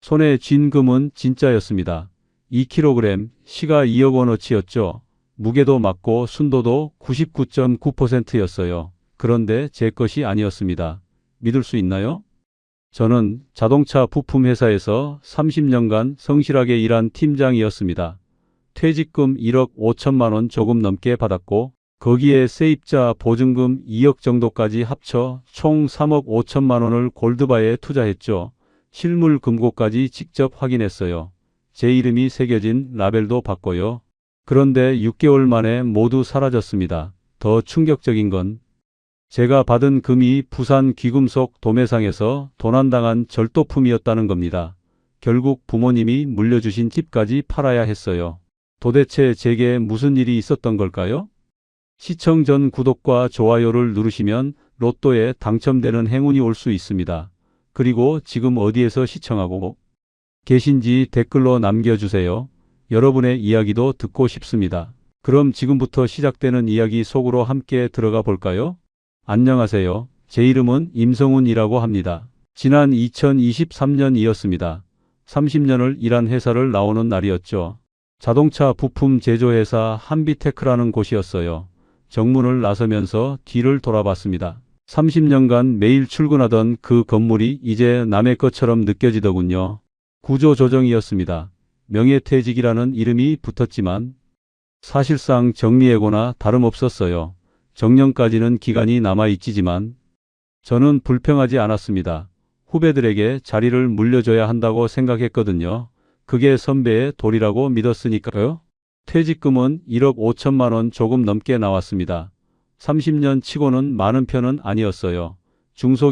손에 쥔 금은 진짜였습니다. 2kg, 시가 2억 원어치였죠. 무게도 맞고 순도도 99.9%였어요. 그런데 제 것이 아니었습니다. 믿을 수 있나요? 저는 자동차 부품 회사에서 30년간 성실하게 일한 팀장이었습니다. 퇴직금 1억 5천만 원 조금 넘게 받았고 거기에 세입자 보증금 2억 정도까지 합쳐 총 3억 5천만 원을 골드바에 투자했죠. 실물 금고까지 직접 확인했어요. 제 이름이 새겨진 라벨도 받고요. 그런데 6개월 만에 모두 사라졌습니다. 더 충격적인 건 제가 받은 금이 부산 귀금속 도매상에서 도난당한 절도품이었다는 겁니다. 결국 부모님이 물려주신 집까지 팔아야 했어요. 도대체 제게 무슨 일이 있었던 걸까요? 시청 전 구독과 좋아요를 누르시면 로또에 당첨되는 행운이 올 수 있습니다. 그리고 지금 어디에서 시청하고 계신지 댓글로 남겨주세요. 여러분의 이야기도 듣고 싶습니다. 그럼 지금부터 시작되는 이야기 속으로 함께 들어가 볼까요? 안녕하세요. 제 이름은 임성훈이라고 합니다. 지난 2023년이었습니다. 30년을 일한 회사를 나오는 날이었죠. 자동차 부품 제조회사 한비테크라는 곳이었어요. 정문을 나서면서 뒤를 돌아봤습니다. 30년간 매일 출근하던 그 건물이 이제 남의 것처럼 느껴지더군요. 구조조정이었습니다. 명예퇴직이라는 이름이 붙었지만 사실상 정리해고나 다름없었어요. 정년까지는 기간이 남아있지만 저는 불평하지 않았습니다. 후배들에게 자리를 물려줘야 한다고 생각했거든요. 그게 선배의 도리라고 믿었으니까요. 퇴직금은 1억 5천만 원 조금 넘게 나왔습니다. 30년 치고는 많은 편은 아니었어요.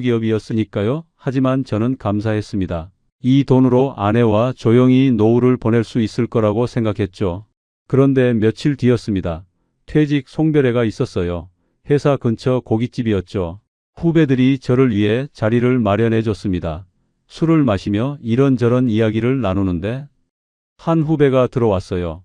중소기업이었으니까요. 하지만 저는 감사했습니다. 이 돈으로 아내와 조용히 노후를 보낼 수 있을 거라고 생각했죠. 그런데 며칠 뒤였습니다. 퇴직 송별회가 있었어요. 회사 근처 고깃집이었죠. 후배들이 저를 위해 자리를 마련해 줬습니다. 술을 마시며 이런저런 이야기를 나누는데 한 후배가 들어왔어요.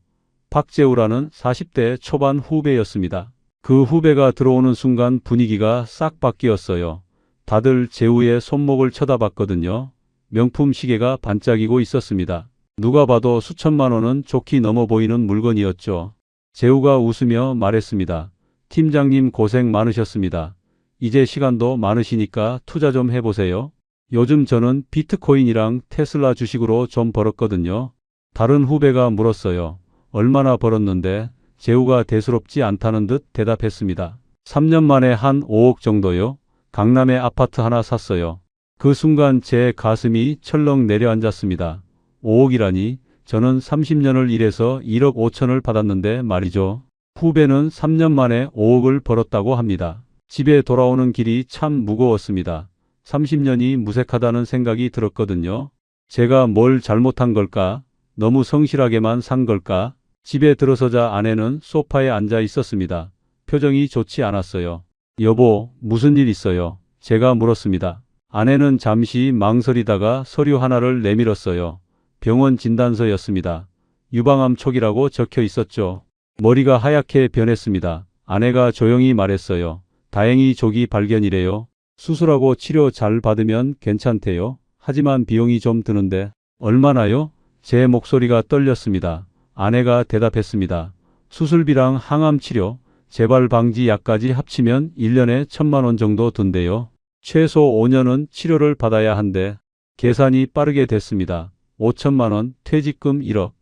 박재우라는 40대 초반 후배였습니다. 그 후배가 들어오는 순간 분위기가 싹 바뀌었어요. 다들 재우의 손목을 쳐다봤거든요. 명품 시계가 반짝이고 있었습니다. 누가 봐도 수천만 원은 좋게 넘어 보이는 물건이었죠. 재우가 웃으며 말했습니다. 팀장님 고생 많으셨습니다. 이제 시간도 많으시니까 투자 좀 해보세요. 요즘 저는 비트코인이랑 테슬라 주식으로 좀 벌었거든요. 다른 후배가 물었어요. 얼마나 벌었는데? 재우가 대수롭지 않다는 듯 대답했습니다. 3년 만에 한 5억 정도요. 강남에 아파트 하나 샀어요. 그 순간 제 가슴이 철렁 내려앉았습니다. 5억이라니 저는 30년을 일해서 1억 5천을 받았는데 말이죠. 후배는 3년 만에 5억을 벌었다고 합니다. 집에 돌아오는 길이 참 무거웠습니다. 30년이 무색하다는 생각이 들었거든요. 제가 뭘 잘못한 걸까? 너무 성실하게만 산 걸까? 집에 들어서자 아내는 소파에 앉아 있었습니다. 표정이 좋지 않았어요. 여보, 무슨 일 있어요? 제가 물었습니다. 아내는 잠시 망설이다가 서류 하나를 내밀었어요. 병원 진단서였습니다. 유방암 초기라고 적혀 있었죠. 머리가 하얗게 변했습니다. 아내가 조용히 말했어요. 다행히 조기 발견이래요. 수술하고 치료 잘 받으면 괜찮대요. 하지만 비용이 좀 드는데 얼마나요? 제 목소리가 떨렸습니다. 아내가 대답했습니다. 수술비랑 항암 치료, 재발 방지 약까지 합치면 1년에 1,000만 원 정도 든대요. 최소 5년은 치료를 받아야 한대. 계산이 빠르게 됐습니다. 5천만 원, 퇴직금 1억.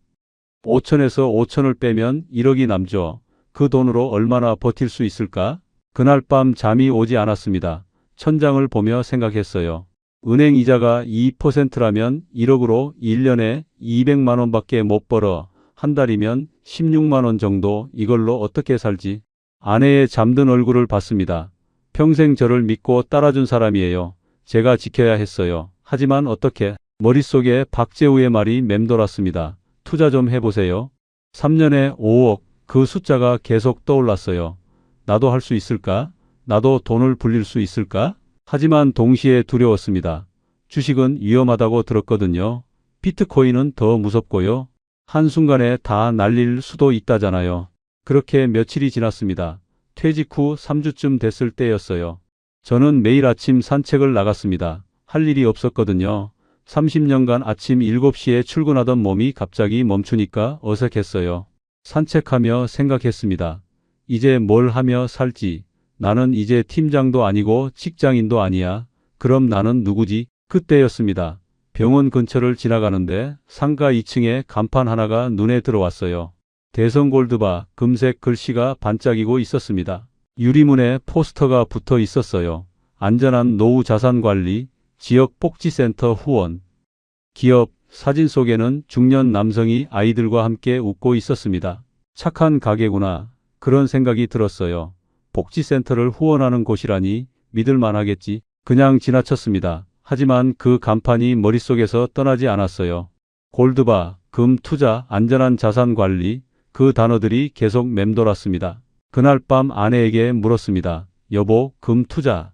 5천에서 5천을 빼면 1억이 남죠. 그 돈으로 얼마나 버틸 수 있을까? 그날 밤 잠이 오지 않았습니다. 천장을 보며 생각했어요. 은행 이자가 2%라면 1억으로 1년에 200만 원밖에 못 벌어. 한 달이면 16만 원 정도. 이걸로 어떻게 살지? 아내의 잠든 얼굴을 봤습니다. 평생 저를 믿고 따라준 사람이에요. 제가 지켜야 했어요. 하지만 어떻게? 머릿속에 박재우의 말이 맴돌았습니다. 투자 좀 해보세요. 3년에 5억. 그 숫자가 계속 떠올랐어요. 나도 할 수 있을까? 나도 돈을 불릴 수 있을까? 하지만 동시에 두려웠습니다. 주식은 위험하다고 들었거든요. 비트코인은 더 무섭고요. 한순간에 다 날릴 수도 있다잖아요. 그렇게 며칠이 지났습니다. 퇴직 후 3주쯤 됐을 때였어요. 저는 매일 아침 산책을 나갔습니다. 할 일이 없었거든요. 30년간 아침 7시에 출근하던 몸이 갑자기 멈추니까 어색했어요. 산책하며 생각했습니다. 이제 뭘 하며 살지? 나는 이제 팀장도 아니고 직장인도 아니야. 그럼 나는 누구지? 그때였습니다. 병원 근처를 지나가는데 상가 2층에 간판 하나가 눈에 들어왔어요. 대성골드바 금색 글씨가 반짝이고 있었습니다. 유리문에 포스터가 붙어 있었어요. 안전한 노후 자산 관리, 지역 복지센터 후원. 기업 사진 속에는 중년 남성이 아이들과 함께 웃고 있었습니다. 착한 가게구나. 그런 생각이 들었어요. 복지센터를 후원하는 곳이라니 믿을만 하겠지. 그냥 지나쳤습니다. 하지만 그 간판이 머릿속에서 떠나지 않았어요. 골드바, 금 투자, 안전한 자산 관리, 그 단어들이 계속 맴돌았습니다. 그날 밤 아내에게 물었습니다. 여보, 금 투자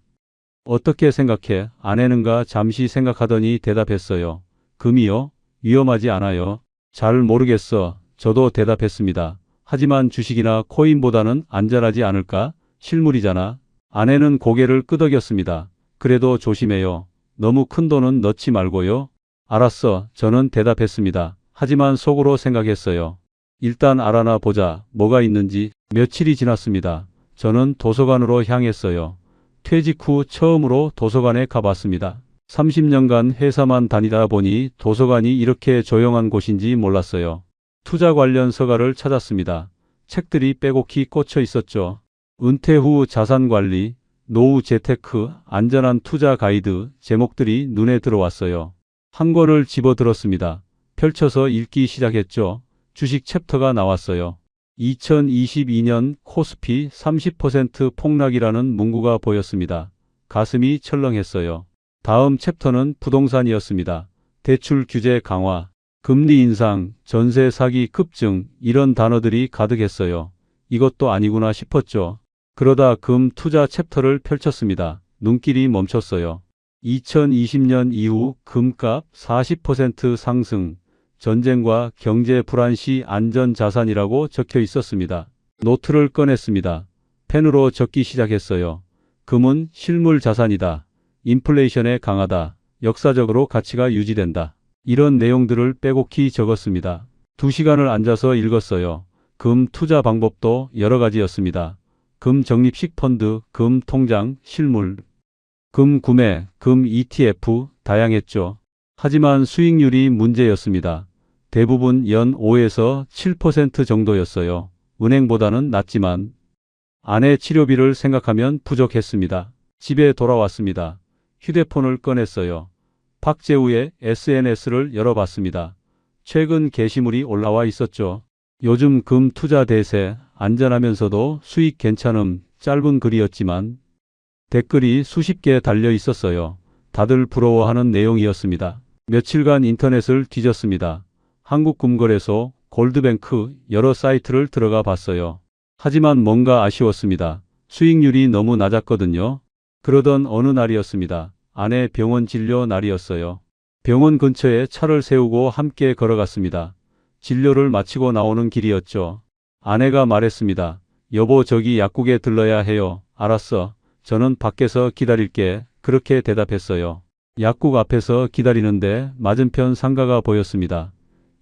어떻게 생각해? 아내는가 잠시 생각하더니 대답했어요. 금이요? 위험하지 않아요. 잘 모르겠어. 저도 대답했습니다. 하지만 주식이나 코인보다는 안전하지 않을까? 실물이잖아. 아내는 고개를 끄덕였습니다. 그래도 조심해요. 너무 큰 돈은 넣지 말고요. 알았어. 저는 대답했습니다. 하지만 속으로 생각했어요. 일단 알아나 보자. 뭐가 있는지. 며칠이 지났습니다. 저는 도서관으로 향했어요. 퇴직 후 처음으로 도서관에 가봤습니다. 30년간 회사만 다니다 보니 도서관이 이렇게 조용한 곳인지 몰랐어요. 투자 관련 서가를 찾았습니다. 책들이 빼곡히 꽂혀 있었죠. 은퇴 후 자산 관리, 노후 재테크, 안전한 투자 가이드 제목들이 눈에 들어왔어요. 한 권을 집어들었습니다. 펼쳐서 읽기 시작했죠. 주식 챕터가 나왔어요. 2022년 코스피 30% 폭락이라는 문구가 보였습니다. 가슴이 철렁했어요. 다음 챕터는 부동산이었습니다. 대출 규제 강화, 금리 인상, 전세 사기 급증 이런 단어들이 가득했어요. 이것도 아니구나 싶었죠. 그러다 금 투자 챕터를 펼쳤습니다. 눈길이 멈췄어요. 2020년 이후 금값 40% 상승, 전쟁과 경제 불안 시 안전자산이라고 적혀 있었습니다. 노트를 꺼냈습니다. 펜으로 적기 시작했어요. 금은 실물 자산이다. 인플레이션에 강하다. 역사적으로 가치가 유지된다. 이런 내용들을 빼곡히 적었습니다. 2시간을 앉아서 읽었어요. 금 투자 방법도 여러 가지였습니다. 금 적립식 펀드, 금 통장, 실물, 금 구매, 금 ETF 다양했죠. 하지만 수익률이 문제였습니다. 대부분 연 5에서 7% 정도였어요. 은행보다는 낮지만 아내 치료비를 생각하면 부족했습니다. 집에 돌아왔습니다. 휴대폰을 꺼냈어요. 박재우의 SNS를 열어봤습니다. 최근 게시물이 올라와 있었죠. 요즘 금 투자 대세, 안전하면서도 수익 괜찮음, 짧은 글이었지만 댓글이 수십 개 달려 있었어요. 다들 부러워하는 내용이었습니다. 며칠간 인터넷을 뒤졌습니다. 한국금거래소, 골드뱅크 여러 사이트를 들어가 봤어요. 하지만 뭔가 아쉬웠습니다. 수익률이 너무 낮았거든요. 그러던 어느 날이었습니다. 아내 병원 진료 날이었어요. 병원 근처에 차를 세우고 함께 걸어갔습니다. 진료를 마치고 나오는 길이었죠. 아내가 말했습니다. 여보, 저기 약국에 들러야 해요. 알았어. 저는 밖에서 기다릴게. 그렇게 대답했어요. 약국 앞에서 기다리는데 맞은편 상가가 보였습니다.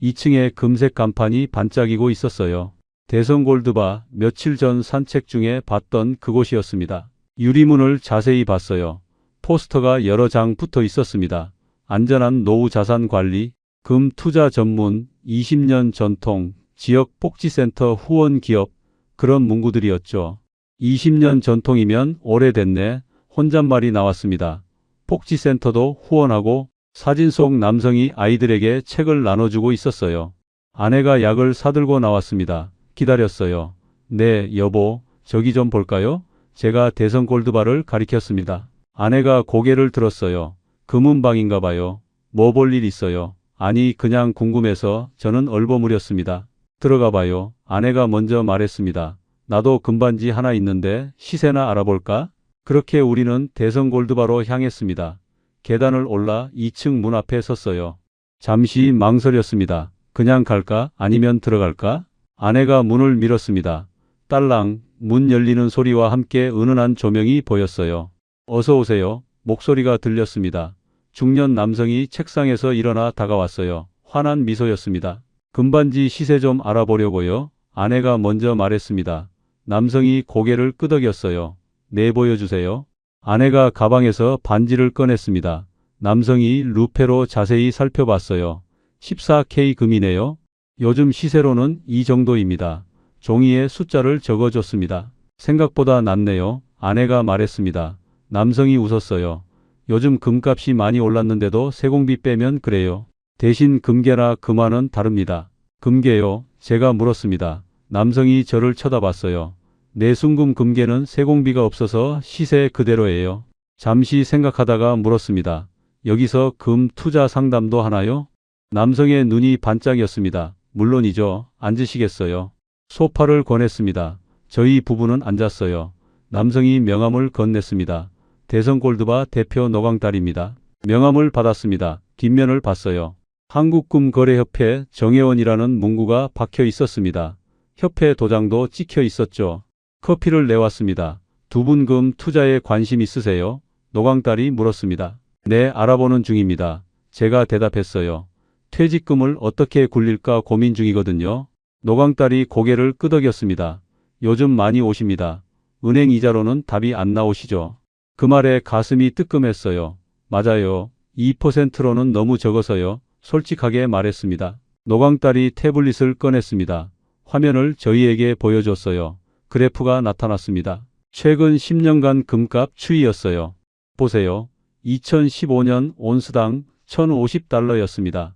2층에 금색 간판이 반짝이고 있었어요. 대성골드바 며칠 전 산책 중에 봤던 그곳이었습니다. 유리문을 자세히 봤어요. 포스터가 여러 장 붙어 있었습니다. 안전한 노후 자산 관리, 금 투자 전문, 20년 전통, 지역 복지센터 후원 기업, 그런 문구들이었죠. 20년 전통이면 오래됐네. 혼잣말이 나왔습니다. 복지센터도 후원하고 사진 속 남성이 아이들에게 책을 나눠주고 있었어요. 아내가 약을 사들고 나왔습니다. 기다렸어요. 네, 여보, 저기 좀 볼까요? 제가 대성골드바를 가리켰습니다. 아내가 고개를 들었어요. 금은방인가 봐요. 뭐 볼 일 있어요? 아니, 그냥 궁금해서. 저는 얼버무렸습니다. 들어가 봐요. 아내가 먼저 말했습니다. 나도 금반지 하나 있는데 시세나 알아볼까? 그렇게 우리는 대성골드바로 향했습니다. 계단을 올라 2층 문 앞에 섰어요. 잠시 망설였습니다. 그냥 갈까? 아니면 들어갈까? 아내가 문을 밀었습니다. 딸랑, 문 열리는 소리와 함께 은은한 조명이 보였어요. 어서 오세요. 목소리가 들렸습니다. 중년 남성이 책상에서 일어나 다가왔어요. 환한 미소였습니다. 금반지 시세 좀 알아보려고요. 아내가 먼저 말했습니다. 남성이 고개를 끄덕였어요. 네, 보여주세요. 아내가 가방에서 반지를 꺼냈습니다. 남성이 루페로 자세히 살펴봤어요. 14K 금이네요. 요즘 시세로는 이 정도입니다. 종이에 숫자를 적어줬습니다. 생각보다 낮네요. 아내가 말했습니다. 남성이 웃었어요. 요즘 금값이 많이 올랐는데도 세공비 빼면 그래요. 대신 금괴나 금화는 다릅니다. 금괴요? 제가 물었습니다. 남성이 저를 쳐다봤어요. 내 순금 금괴는 세공비가 없어서 시세 그대로예요. 잠시 생각하다가 물었습니다. 여기서 금 투자 상담도 하나요? 남성의 눈이 반짝였습니다. 물론이죠. 앉으시겠어요? 소파를 권했습니다. 저희 부부는 앉았어요. 남성이 명함을 건넸습니다. 대성골드바 대표 노광달입니다. 명함을 받았습니다. 뒷면을 봤어요. 한국금거래협회 정회원이라는 문구가 박혀 있었습니다. 협회 도장도 찍혀 있었죠. 커피를 내왔습니다. 두 분 금 투자에 관심 있으세요? 노광달이 물었습니다. 네, 알아보는 중입니다. 제가 대답했어요. 퇴직금을 어떻게 굴릴까 고민 중이거든요. 노광달이 고개를 끄덕였습니다. 요즘 많이 오십니다. 은행 이자로는 답이 안 나오시죠? 그 말에 가슴이 뜨끔했어요. 맞아요. 2%로는 너무 적어서요. 솔직하게 말했습니다. 노광달이 태블릿을 꺼냈습니다. 화면을 저희에게 보여줬어요. 그래프가 나타났습니다. 최근 10년간 금값 추이였어요. 보세요. 2015년 온스당 1,050달러였습니다.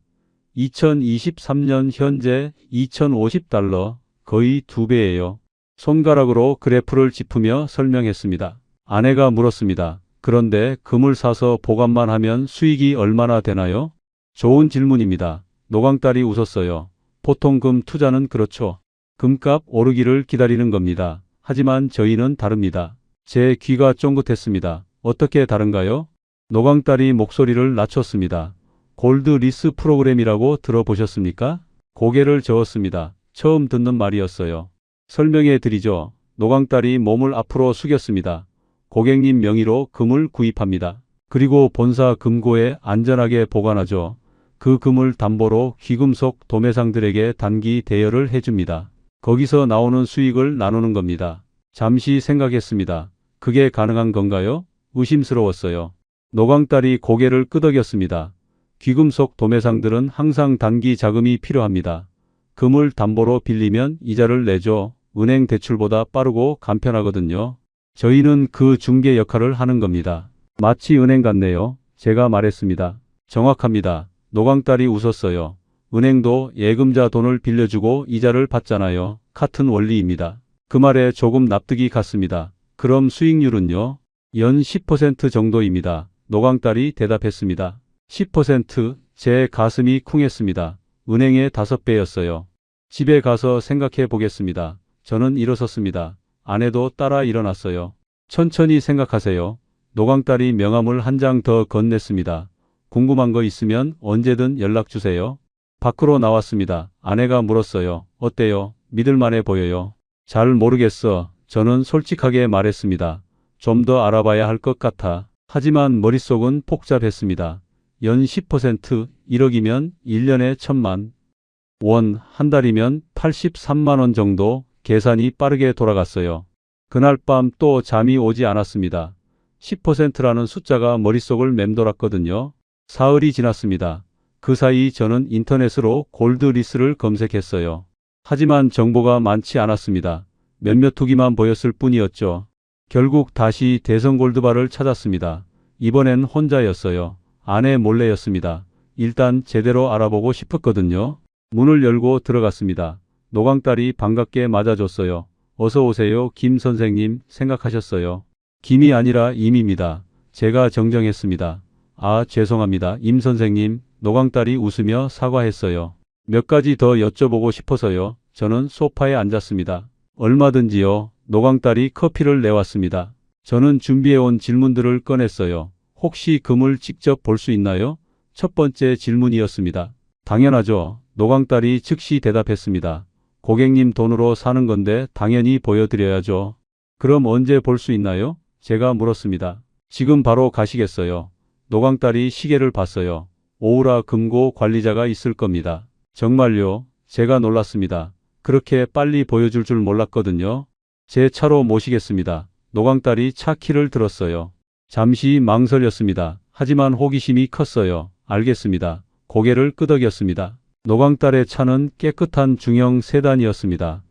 2023년 현재 2,050달러, 거의 2배예요. 손가락으로 그래프를 짚으며 설명했습니다. 아내가 물었습니다. 그런데 금을 사서 보관만 하면 수익이 얼마나 되나요? 좋은 질문입니다. 노광달이 웃었어요. 보통 금 투자는 그렇죠. 금값 오르기를 기다리는 겁니다. 하지만 저희는 다릅니다. 제 귀가 쫑긋했습니다. 어떻게 다른가요? 노광달이 목소리를 낮췄습니다. 골드 리스 프로그램이라고 들어보셨습니까? 고개를 저었습니다. 처음 듣는 말이었어요. 설명해 드리죠. 노광달이 몸을 앞으로 숙였습니다. 고객님 명의로 금을 구입합니다. 그리고 본사 금고에 안전하게 보관하죠. 그 금을 담보로 귀금속 도매상들에게 단기 대여를 해줍니다. 거기서 나오는 수익을 나누는 겁니다. 잠시 생각했습니다. 그게 가능한 건가요? 의심스러웠어요. 노광달이 고개를 끄덕였습니다. 귀금속 도매상들은 항상 단기 자금이 필요합니다. 금을 담보로 빌리면 이자를 내죠. 은행 대출보다 빠르고 간편하거든요. 저희는 그 중개 역할을 하는 겁니다. 마치 은행 같네요. 제가 말했습니다. 정확합니다. 노광달이 웃었어요. 은행도 예금자 돈을 빌려주고 이자를 받잖아요. 같은 원리입니다. 그 말에 조금 납득이 갔습니다. 그럼 수익률은요? 연 10% 정도입니다. 노광달이 대답했습니다. 10%? 제 가슴이 쿵했습니다. 은행의 5배였어요. 집에 가서 생각해 보겠습니다. 저는 일어섰습니다. 아내도 따라 일어났어요. 천천히 생각하세요. 노광달이 명함을 한 장 더 건넸습니다. 궁금한 거 있으면 언제든 연락 주세요. 밖으로 나왔습니다. 아내가 물었어요. 어때요? 믿을만해 보여요? 잘 모르겠어. 저는 솔직하게 말했습니다. 좀 더 알아봐야 할 것 같아. 하지만 머릿속은 복잡했습니다. 연 10%, 1억이면 1년에 1,000만 원, 한 달이면 83만 원 정도. 계산이 빠르게 돌아갔어요. 그날 밤 또 잠이 오지 않았습니다. 10%라는 숫자가 머릿속을 맴돌았거든요. 사흘이 지났습니다. 그 사이 저는 인터넷으로 골드리스를 검색했어요. 하지만 정보가 많지 않았습니다. 몇몇 후기만 보였을 뿐이었죠. 결국 다시 대성골드바를 찾았습니다. 이번엔 혼자였어요. 아내 몰래였습니다. 일단 제대로 알아보고 싶었거든요. 문을 열고 들어갔습니다. 노광달이 반갑게 맞아줬어요. 어서 오세요, 김 선생님. 생각하셨어요? 김이 아니라 임입니다. 제가 정정했습니다. 아, 죄송합니다, 임 선생님. 노광달이 웃으며 사과했어요. 몇 가지 더 여쭤보고 싶어서요. 저는 소파에 앉았습니다. 얼마든지요. 노광달이 커피를 내왔습니다. 저는 준비해온 질문들을 꺼냈어요. 혹시 금을 직접 볼 수 있나요? 첫 번째 질문이었습니다. 당연하죠. 노광달이 즉시 대답했습니다. 고객님 돈으로 사는 건데 당연히 보여드려야죠. 그럼 언제 볼 수 있나요? 제가 물었습니다. 지금 바로 가시겠어요? 노광딸이 시계를 봤어요. 오우라 금고 관리자가 있을 겁니다. 정말요? 제가 놀랐습니다. 그렇게 빨리 보여줄 줄 몰랐거든요. 제 차로 모시겠습니다. 노광딸이 차 키를 들었어요. 잠시 망설였습니다. 하지만 호기심이 컸어요. 알겠습니다. 고개를 끄덕였습니다. 노광딸의 차는 깨끗한 중형 세단이었습니다.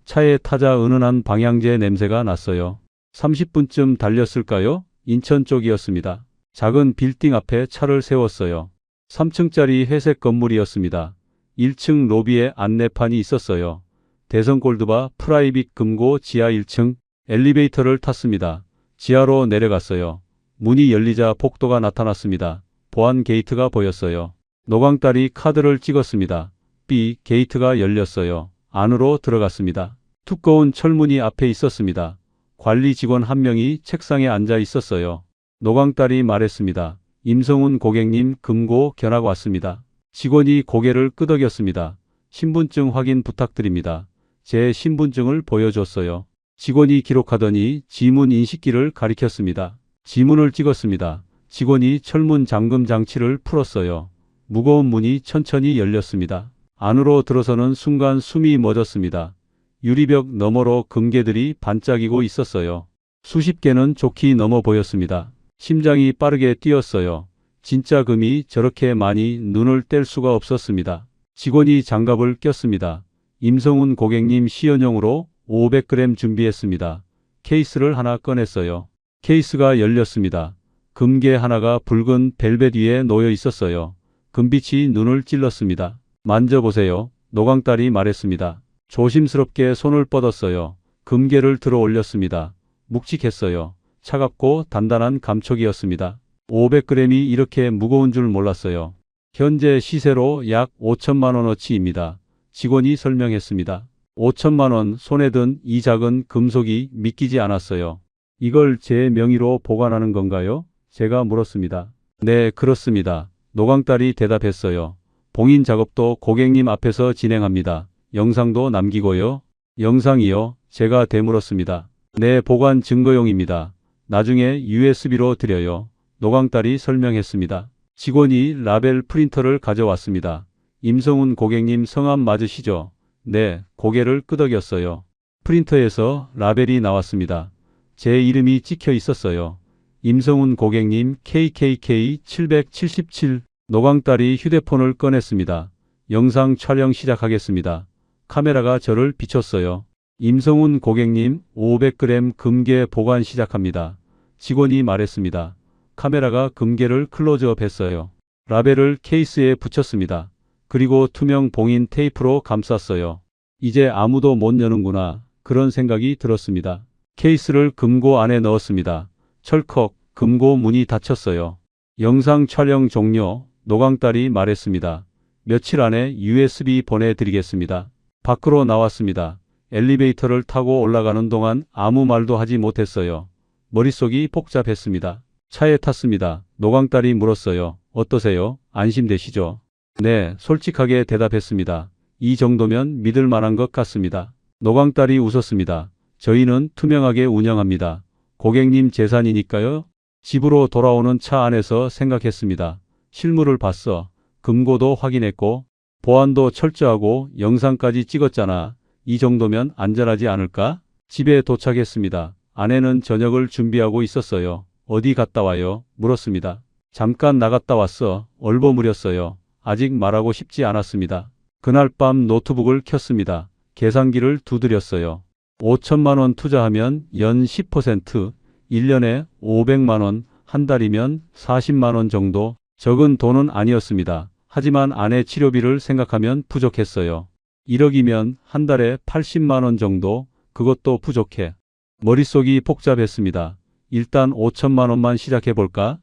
차에 타자 은은한 방향제 냄새가 났어요. 30분쯤 달렸을까요? 인천 쪽이었습니다. 작은 빌딩 앞에 차를 세웠어요. 3층짜리 회색 건물이었습니다. 1층 로비에 안내판이 있었어요. 대성 골드바 프라이빗 금고 지하 1층 엘리베이터를 탔습니다. 지하로 내려갔어요. 문이 열리자 복도가 나타났습니다. 보안 게이트가 보였어요. 노광딸이 카드를 찍었습니다. B 게이트가 열렸어요. 안으로 들어갔습니다. 두꺼운 철문이 앞에 있었습니다. 관리 직원 한 명이 책상에 앉아 있었어요. 노광딸이 말했습니다. 임성훈 고객님 금고 견학 왔습니다. 직원이 고개를 끄덕였습니다. 신분증 확인 부탁드립니다. 제 신분증을 보여줬어요. 직원이 기록하더니 지문 인식기를 가리켰습니다. 지문을 찍었습니다. 직원이 철문 잠금 장치를 풀었어요. 무거운 문이 천천히 열렸습니다. 안으로 들어서는 순간 숨이 멎었습니다. 유리벽 너머로 금괴들이 반짝이고 있었어요. 수십 개는 좋게 넘어 보였습니다. 심장이 빠르게 뛰었어요. 진짜 금이 저렇게 많이 눈을 뗄 수가 없었습니다. 직원이 장갑을 꼈습니다. 임성훈 고객님 시연용으로 500g 준비했습니다. 케이스를 하나 꺼냈어요. 케이스가 열렸습니다. 금괴 하나가 붉은 벨벳 위에 놓여 있었어요. 금빛이 눈을 찔렀습니다. 만져보세요. 노광딸이 말했습니다. 조심스럽게 손을 뻗었어요. 금괴를 들어 올렸습니다. 묵직했어요. 차갑고 단단한 감촉이었습니다. 500g이 이렇게 무거운 줄 몰랐어요. 현재 시세로 약 5천만 원어치입니다. 직원이 설명했습니다. 5천만 원 손에 든 이 작은 금속이 믿기지 않았어요. 이걸 제 명의로 보관하는 건가요? 제가 물었습니다. 네, 그렇습니다. 노광딸이 대답했어요. 봉인 작업도 고객님 앞에서 진행합니다. 영상도 남기고요. 영상이요? 제가 되물었습니다. 네, 보관 증거용입니다. 나중에 USB로 드려요. 노광딸이 설명했습니다. 직원이 라벨 프린터를 가져왔습니다. 임성훈 고객님 성함 맞으시죠? 네, 고개를 끄덕였어요. 프린터에서 라벨이 나왔습니다. 제 이름이 찍혀 있었어요. 임성훈 고객님 KKK 777. 노광딸이 휴대폰을 꺼냈습니다. 영상 촬영 시작하겠습니다. 카메라가 저를 비췄어요. 임성훈 고객님 500g 금괴 보관 시작합니다. 직원이 말했습니다. 카메라가 금괴를 클로즈업 했어요. 라벨을 케이스에 붙였습니다. 그리고 투명 봉인 테이프로 감쌌어요. 이제 아무도 못 여는구나. 그런 생각이 들었습니다. 케이스를 금고 안에 넣었습니다. 철컥 금고 문이 닫혔어요. 영상 촬영 종료. 노광딸이 말했습니다. 며칠 안에 USB 보내드리겠습니다. 밖으로 나왔습니다. 엘리베이터를 타고 올라가는 동안 아무 말도 하지 못했어요. 머릿속이 복잡했습니다. 차에 탔습니다. 노광딸이 물었어요. 어떠세요? 안심되시죠? 네, 솔직하게 대답했습니다. 이 정도면 믿을 만한 것 같습니다. 노광딸이 웃었습니다. 저희는 투명하게 운영합니다. 고객님 재산이니까요. 집으로 돌아오는 차 안에서 생각했습니다. 실물을 봤어. 금고도 확인했고 보안도 철저하고 영상까지 찍었잖아. 이 정도면 안전하지 않을까? 집에 도착했습니다. 아내는 저녁을 준비하고 있었어요. 어디 갔다 와요? 물었습니다. 잠깐 나갔다 왔어. 얼버무렸어요. 아직 말하고 싶지 않았습니다. 그날 밤 노트북을 켰습니다. 계산기를 두드렸어요. 5천만 원 투자하면 연 10%, 1년에 500만 원, 한 달이면 40만 원 정도. 적은 돈은 아니었습니다. 하지만 아내 치료비를 생각하면 부족했어요. 1억이면 한 달에 80만 원 정도. 그것도 부족해. 머릿속이 복잡했습니다. 일단 5천만 원만 시작해볼까?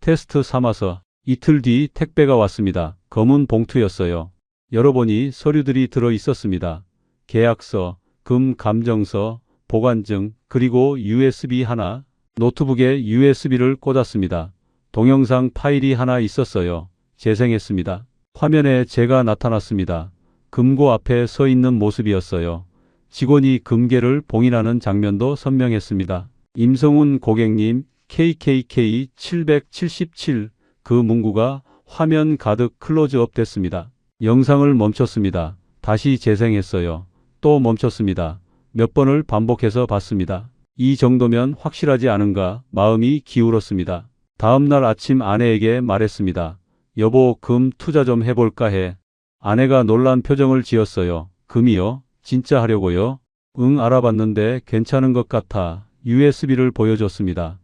테스트 삼아서. 이틀 뒤 택배가 왔습니다. 검은 봉투였어요. 열어보니 서류들이 들어 있었습니다. 계약서, 금 감정서, 보관증, 그리고 USB 하나. 노트북에 USB를 꽂았습니다. 동영상 파일이 하나 있었어요. 재생했습니다. 화면에 제가 나타났습니다. 금고 앞에 서 있는 모습이었어요. 직원이 금괴를 봉인하는 장면도 선명했습니다. 임성훈 고객님 KKK 777. 그 문구가 화면 가득 클로즈업 됐습니다. 영상을 멈췄습니다. 다시 재생했어요. 또 멈췄습니다. 몇 번을 반복해서 봤습니다. 이 정도면 확실하지 않은가 마음이 기울었습니다. 다음 날 아침 아내에게 말했습니다. 여보, 금 투자 좀 해볼까 해. 아내가 놀란 표정을 지었어요. 금이요? 진짜 하려고요? 응, 알아봤는데 괜찮은 것 같아. USB를 보여줬습니다.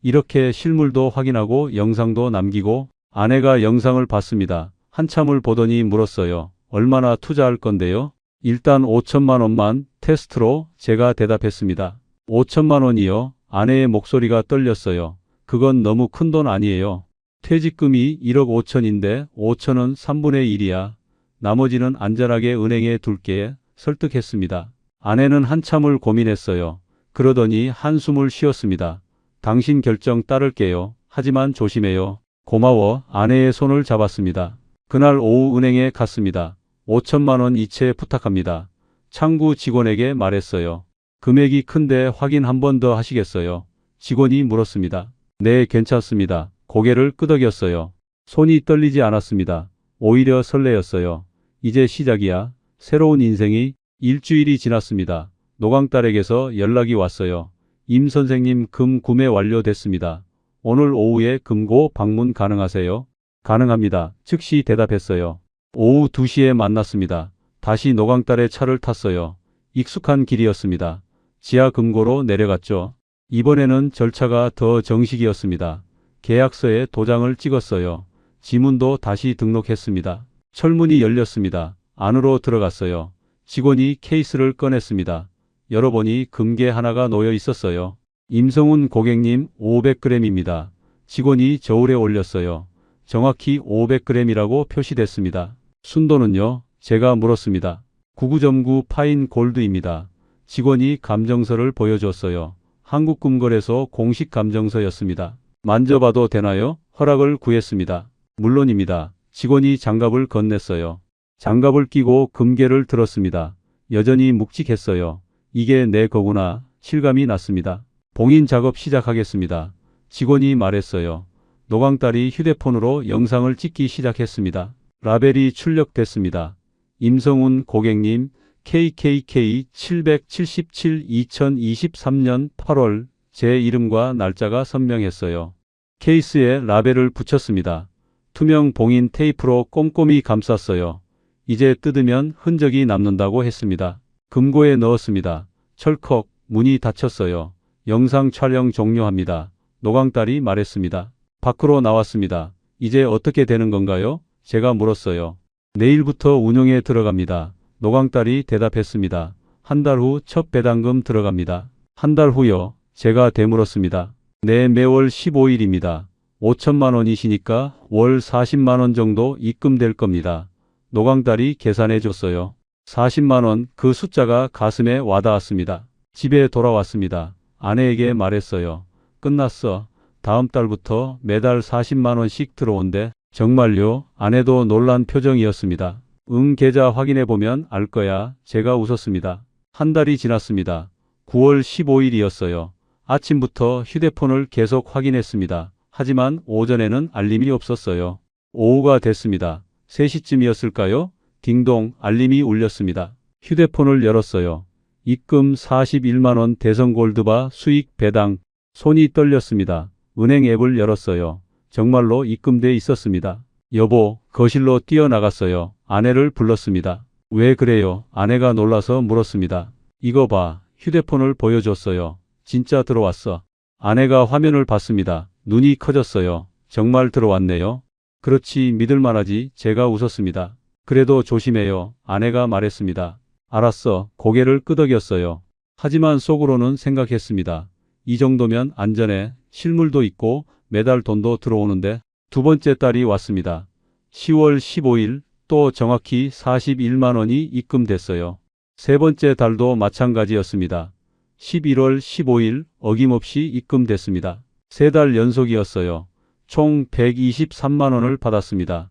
이렇게 실물도 확인하고 영상도 남기고 아내가 영상을 봤습니다. 한참을 보더니 물었어요. 얼마나 투자할 건데요? 일단 5천만 원만 테스트로 제가 대답했습니다. 5천만 원이요? 아내의 목소리가 떨렸어요. 그건 너무 큰 돈 아니에요. 퇴직금이 1억 5천인데 5천은 3분의 1이야. 나머지는 안전하게 은행에 둘게 설득했습니다. 아내는 한참을 고민했어요. 그러더니 한숨을 쉬었습니다. 당신 결정 따를게요. 하지만 조심해요. 고마워. 아내의 손을 잡았습니다. 그날 오후 은행에 갔습니다. 5천만 원 이체 부탁합니다. 창구 직원에게 말했어요. 금액이 큰데 확인 한 번 더 하시겠어요? 직원이 물었습니다. 네, 괜찮습니다. 고개를 끄덕였어요. 손이 떨리지 않았습니다. 오히려 설레었어요. 이제 시작이야. 새로운 인생이. 일주일이 지났습니다. 노광딸에게서 연락이 왔어요. 임 선생님, 금 구매 완료됐습니다. 오늘 오후에 금고 방문 가능하세요? 가능합니다. 즉시 대답했어요. 오후 2시에 만났습니다. 다시 노광딸의 차를 탔어요. 익숙한 길이었습니다. 지하 금고로 내려갔죠. 이번에는 절차가 더 정식이었습니다. 계약서에 도장을 찍었어요. 지문도 다시 등록했습니다. 철문이 열렸습니다. 안으로 들어갔어요. 직원이 케이스를 꺼냈습니다. 열어보니 금괴 하나가 놓여 있었어요. 임성훈 고객님, 500g입니다. 직원이 저울에 올렸어요. 정확히 500g이라고 표시됐습니다. 순도는요? 제가 물었습니다. 99.9 파인 골드입니다. 직원이 감정서를 보여줬어요. 한국금거래소 공식 감정서였습니다. 만져봐도 되나요? 허락을 구했습니다. 물론입니다. 직원이 장갑을 건넸어요. 장갑을 끼고 금괴를 들었습니다. 여전히 묵직했어요. 이게 내 거구나. 실감이 났습니다. 봉인 작업 시작하겠습니다. 직원이 말했어요. 노광딸이 휴대폰으로 영상을 찍기 시작했습니다. 라벨이 출력됐습니다. 임성훈 고객님, KKK 777 2023년 8월 제 이름과 날짜가 선명했어요. 케이스에 라벨을 붙였습니다. 투명 봉인 테이프로 꼼꼼히 감쌌어요. 이제 뜯으면 흔적이 남는다고 했습니다. 금고에 넣었습니다. 철컥, 문이 닫혔어요. 영상 촬영 종료합니다. 노광딸이 말했습니다. 밖으로 나왔습니다. 이제 어떻게 되는 건가요? 제가 물었어요. 내일부터 운용에 들어갑니다. 노광딸이 대답했습니다. 한 달 후 첫 배당금 들어갑니다. 한 달 후요? 제가 되물었습니다. 네, 매월 15일입니다. 5천만 원이시니까 월 40만 원 정도 입금될 겁니다. 노광딸이 계산해 줬어요. 40만 원, 그 숫자가 가슴에 와닿았습니다. 집에 돌아왔습니다. 아내에게 말했어요. 끝났어. 다음 달부터 매달 40만 원씩 들어온대. 정말요? 아내도 놀란 표정이었습니다. 응, 계좌 확인해 보면 알 거야. 제가 웃었습니다. 한 달이 지났습니다. 9월 15일이었어요. 아침부터 휴대폰을 계속 확인했습니다. 하지만 오전에는 알림이 없었어요. 오후가 됐습니다. 3시쯤이었을까요? 딩동, 알림이 울렸습니다. 휴대폰을 열었어요. 입금 41만 원 대성골드바 수익 배당. 손이 떨렸습니다. 은행 앱을 열었어요. 정말로 입금돼 있었습니다. 여보, 거실로 뛰어나갔어요. 아내를 불렀습니다. 왜 그래요? 아내가 놀라서 물었습니다. 이거 봐. 휴대폰을 보여줬어요. 진짜 들어왔어. 아내가 화면을 봤습니다. 눈이 커졌어요. 정말 들어왔네요. 그렇지, 믿을만하지. 제가 웃었습니다. 그래도 조심해요. 아내가 말했습니다. 알았어. 고개를 끄덕였어요. 하지만 속으로는 생각했습니다. 이 정도면 안전해. 실물도 있고 매달 돈도 들어오는데. 두 번째 달이 왔습니다. 10월 15일 또 정확히 41만 원이 입금됐어요. 세 번째 달도 마찬가지였습니다. 11월 15일 어김없이 입금됐습니다. 세 달 연속이었어요. 총 123만 원을 받았습니다.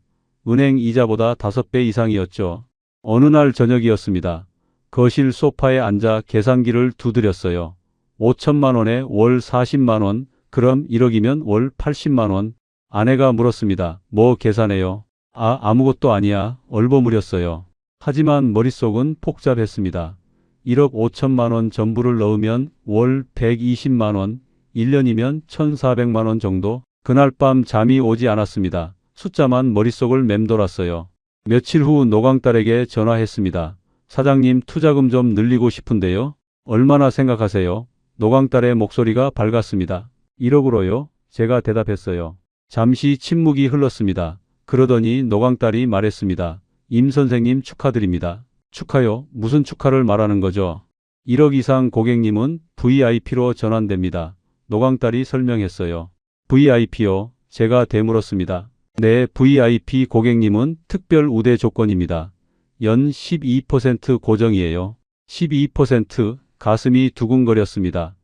은행 이자보다 5배 이상이었죠. 어느 날 저녁이었습니다. 거실 소파에 앉아 계산기를 두드렸어요. 5천만 원에 월 40만 원, 그럼 1억이면 월 80만 원. 아내가 물었습니다. 뭐 계산해요? 아무것도 아니야. 얼버무렸어요. 하지만 머릿속은 복잡했습니다. 1억 5천만 원 전부를 넣으면 월 120만 원, 1년이면 1,400만 원 정도? 그날 밤 잠이 오지 않았습니다. 숫자만 머릿속을 맴돌았어요. 며칠 후 노광딸에게 전화했습니다. 사장님, 투자금 좀 늘리고 싶은데요. 얼마나 생각하세요? 노광딸의 목소리가 밝았습니다. 1억으로요? 제가 대답했어요. 잠시 침묵이 흘렀습니다. 그러더니 노광딸이 말했습니다. 임 선생님 축하드립니다. 축하요? 무슨 축하를 말하는 거죠? 1억 이상 고객님은 VIP로 전환됩니다. 노광딸이 설명했어요. VIP요? 제가 되물었습니다. 네, VIP 고객님은 특별 우대 조건입니다. 연 12% 고정이에요. 12%? 가슴이 두근거렸습니다.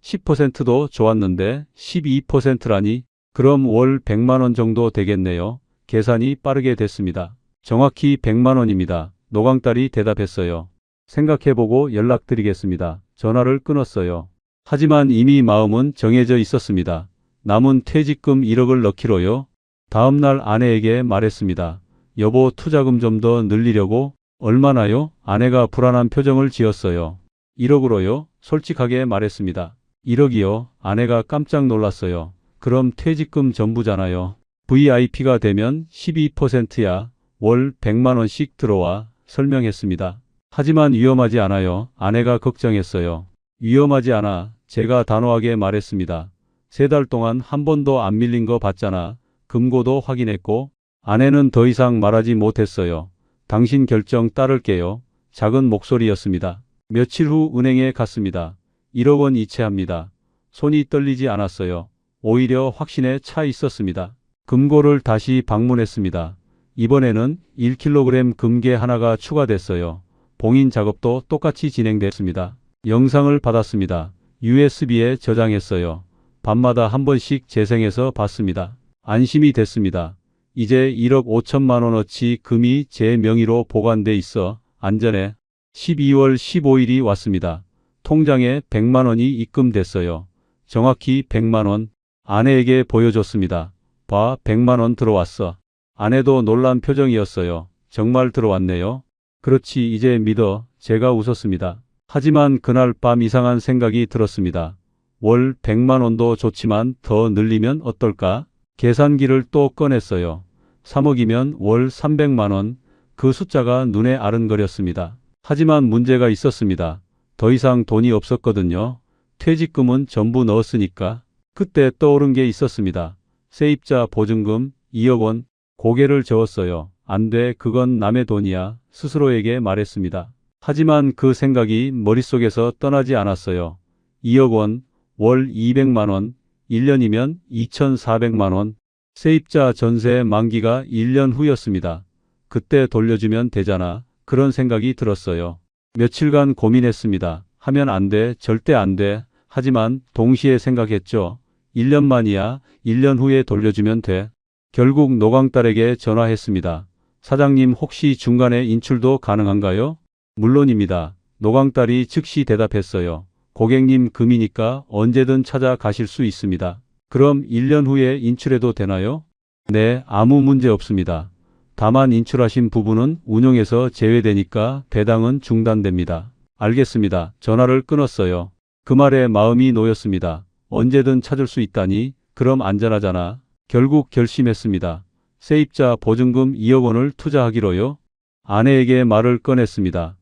10%도 좋았는데 12%라니? 그럼 월 100만 원 정도 되겠네요. 계산이 빠르게 됐습니다. 정확히 100만 원입니다. 노광딸이 대답했어요. 생각해보고 연락드리겠습니다. 전화를 끊었어요. 하지만 이미 마음은 정해져 있었습니다. 남은 퇴직금 1억을 넣기로요. 다음날 아내에게 말했습니다. 여보, 투자금 좀 더 늘리려고. 얼마나요? 아내가 불안한 표정을 지었어요. 1억으로요? 솔직하게 말했습니다. 1억이요? 아내가 깜짝 놀랐어요. 그럼 퇴직금 전부잖아요. VIP가 되면 12%야. 월 100만 원씩 들어와. 설명했습니다. 하지만 위험하지 않아요. 아내가 걱정했어요. 위험하지 않아. 제가 단호하게 말했습니다. 3달 동안 한 번도 안 밀린 거 봤잖아. 금고도 확인했고. 아내는 더 이상 말하지 못했어요. 당신 결정 따를게요. 작은 목소리였습니다. 며칠 후 은행에 갔습니다. 1억 원 이체합니다. 손이 떨리지 않았어요. 오히려 확신에 차 있었습니다. 금고를 다시 방문했습니다. 이번에는 1kg 금괴 하나가 추가됐어요. 봉인 작업도 똑같이 진행됐습니다. 영상을 받았습니다. USB에 저장했어요. 밤마다 한 번씩 재생해서 봤습니다. 안심이 됐습니다. 이제 1억 5천만 원어치 금이 제 명의로 보관돼 있어 안전해. 12월 15일이 왔습니다. 통장에 100만 원이 입금됐어요. 정확히 100만 원. 아내에게 보여줬습니다. 봐, 100만 원 들어왔어. 아내도 놀란 표정이었어요. 정말 들어왔네요. 그렇지, 이제 믿어. 제가 웃었습니다. 하지만 그날 밤 이상한 생각이 들었습니다. 월 100만 원도 좋지만 더 늘리면 어떨까? 계산기를 또 꺼냈어요. 3억이면 월 300만 원. 그 숫자가 눈에 아른거렸습니다. 하지만 문제가 있었습니다. 더 이상 돈이 없었거든요. 퇴직금은 전부 넣었으니까. 그때 떠오른 게 있었습니다. 세입자 보증금 2억 원. 고개를 저었어요. 안 돼, 그건 남의 돈이야. 스스로에게 말했습니다. 하지만 그 생각이 머릿속에서 떠나지 않았어요. 2억 원, 월 200만 원, 1년이면 2,400만 원. 세입자 전세 만기가 1년 후였습니다. 그때 돌려주면 되잖아. 그런 생각이 들었어요. 며칠간 고민했습니다. 하면 안 돼, 절대 안 돼. 하지만 동시에 생각했죠. 1년만이야. 1년 후에 돌려주면 돼. 결국 노광딸에게 전화했습니다. 사장님, 혹시 중간에 인출도 가능한가요? 물론입니다. 노광딸이 즉시 대답했어요. 고객님 금이니까 언제든 찾아가실 수 있습니다. 그럼 1년 후에 인출해도 되나요? 네, 아무 문제 없습니다. 다만 인출하신 부분은 운용에서 제외되니까 배당은 중단됩니다. 알겠습니다. 전화를 끊었어요. 그 말에 마음이 놓였습니다. 언제든 찾을 수 있다니? 그럼 안전하잖아. 결국 결심했습니다. 세입자 보증금 2억 원을 투자하기로요. 아내에게 말을 꺼냈습니다.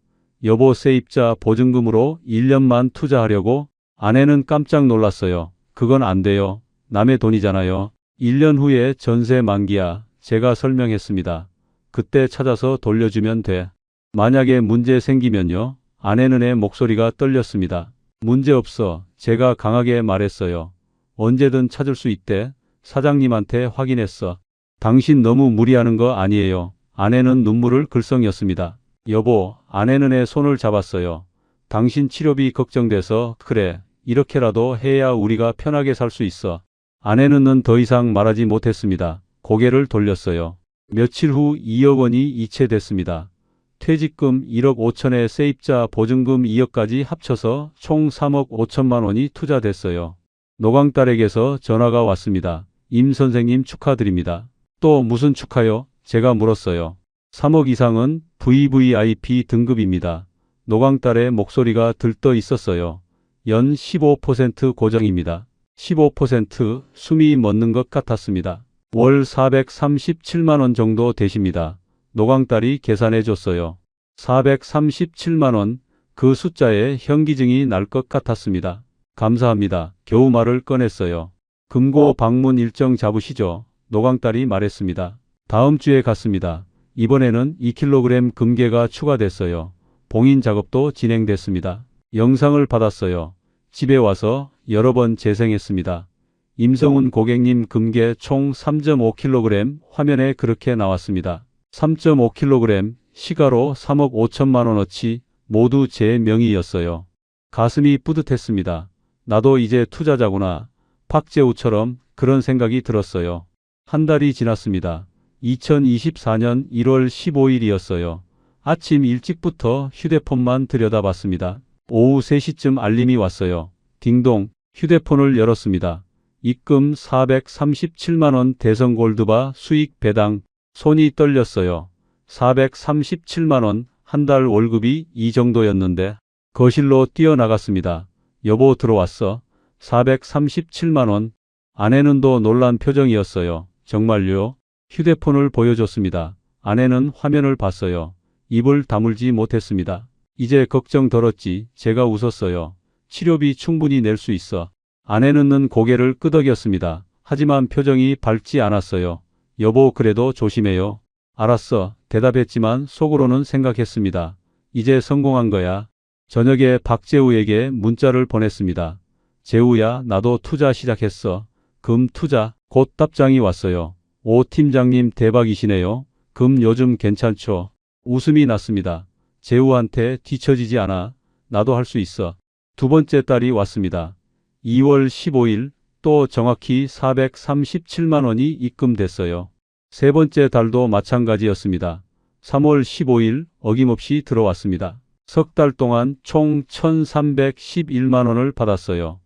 여보, 세입자 보증금으로 1년만 투자하려고? 아내는 깜짝 놀랐어요. 그건 안 돼요. 남의 돈이잖아요. 1년 후에 전세 만기야. 제가 설명했습니다. 그때 찾아서 돌려주면 돼. 만약에 문제 생기면요. 아내는의 목소리가 떨렸습니다. 문제 없어. 제가 강하게 말했어요. 언제든 찾을 수 있대. 사장님한테 확인했어. 당신 너무 무리하는 거 아니에요. 아내는 눈물을 글썽였습니다. 여보, 아내는 애 손을 잡았어요. 당신 치료비 걱정돼서 그래. 이렇게라도 해야 우리가 편하게 살 수 있어. 아내는 더 이상 말하지 못했습니다. 고개를 돌렸어요. 며칠 후 2억 원이 이체됐습니다. 퇴직금 1억 5천에 세입자 보증금 2억까지 합쳐서 총 3억 5천만 원이 투자됐어요. 노광딸에게서 전화가 왔습니다. 임 선생님 축하드립니다. 또 무슨 축하요? 제가 물었어요. 3억 이상은 VVIP 등급입니다. 노광딸의 목소리가 들떠 있었어요. 연 15% 고정입니다. 15% 숨이 멎는 것 같았습니다. 월 437만 원 정도 되십니다. 노광딸이 계산해 줬어요. 437만 원, 그 숫자에 현기증이 날 것 같았습니다. 감사합니다. 겨우 말을 꺼냈어요. 금고 방문 일정 잡으시죠? 노광딸이 말했습니다. 다음 주에 갔습니다. 이번에는 2kg 금괴가 추가됐어요. 봉인 작업도 진행됐습니다. 영상을 받았어요. 집에 와서 여러 번 재생했습니다. 임성훈 고객님 금괴 총 3.5kg 화면에 그렇게 나왔습니다. 3.5kg 시가로 3억 5천만 원어치 모두 제 명의였어요. 가슴이 뿌듯했습니다. 나도 이제 투자자구나. 박재우처럼 그런 생각이 들었어요. 한 달이 지났습니다. 2024년 1월 15일이었어요. 아침 일찍부터 휴대폰만 들여다봤습니다. 오후 3시쯤 알림이 왔어요. 딩동. 휴대폰을 열었습니다. 입금 437만 원 대성골드바 수익 배당. 손이 떨렸어요. 437만 원, 한 달 월급이 이 정도였는데. 거실로 뛰어나갔습니다. 여보 들어왔어. 437만 원. 아내는 더 놀란 표정이었어요. 정말요? 휴대폰을 보여줬습니다. 아내는 화면을 봤어요. 입을 다물지 못했습니다. 이제 걱정 덜었지. 제가 웃었어요. 치료비 충분히 낼 수 있어. 아내는 고개를 끄덕였습니다. 하지만 표정이 밝지 않았어요. 여보 그래도 조심해요. 알았어. 대답했지만 속으로는 생각했습니다. 이제 성공한 거야. 저녁에 박재우에게 문자를 보냈습니다. 재우야 나도 투자 시작했어. 금 투자. 곧 답장이 왔어요. 오 팀장님 대박이시네요. 금 요즘 괜찮죠? 웃음이 났습니다. 재우한테 뒤처지지 않아. 나도 할 수 있어. 두 번째 달이 왔습니다. 2월 15일 또 정확히 437만 원이 입금됐어요. 세 번째 달도 마찬가지였습니다. 3월 15일 어김없이 들어왔습니다. 석 달 동안 총 1,311만 원을 받았어요.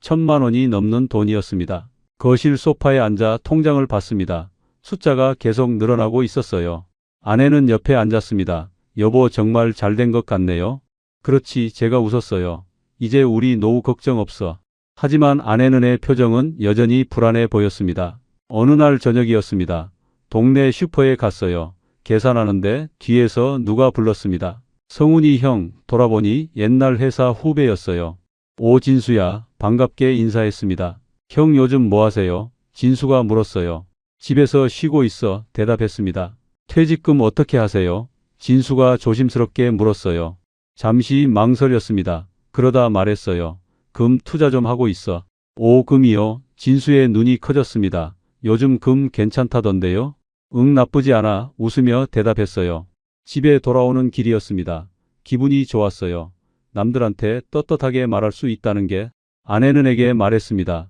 1,000만 원이 넘는 돈이었습니다. 거실 소파에 앉아 통장을 봤습니다. 숫자가 계속 늘어나고 있었어요. 아내는 옆에 앉았습니다. 여보 정말 잘 된 것 같네요. 그렇지 제가 웃었어요. 이제 우리 노후 걱정 없어. 하지만 아내는의 표정은 여전히 불안해 보였습니다. 어느 날 저녁이었습니다. 동네 슈퍼에 갔어요. 계산하는데 뒤에서 누가 불렀습니다. 성훈이 형, 돌아보니 옛날 회사 후배였어요. 오 진수야, 반갑게 인사했습니다. 형 요즘 뭐 하세요? 진수가 물었어요. 집에서 쉬고 있어. 대답했습니다. 퇴직금 어떻게 하세요? 진수가 조심스럽게 물었어요. 잠시 망설였습니다. 그러다 말했어요. 금 투자 좀 하고 있어. 오 금이요? 진수의 눈이 커졌습니다. 요즘 금 괜찮다던데요? 응 나쁘지 않아. 웃으며 대답했어요. 집에 돌아오는 길이었습니다. 기분이 좋았어요. 남들한테 떳떳하게 말할 수 있다는 게. 아내는 에게 말했습니다.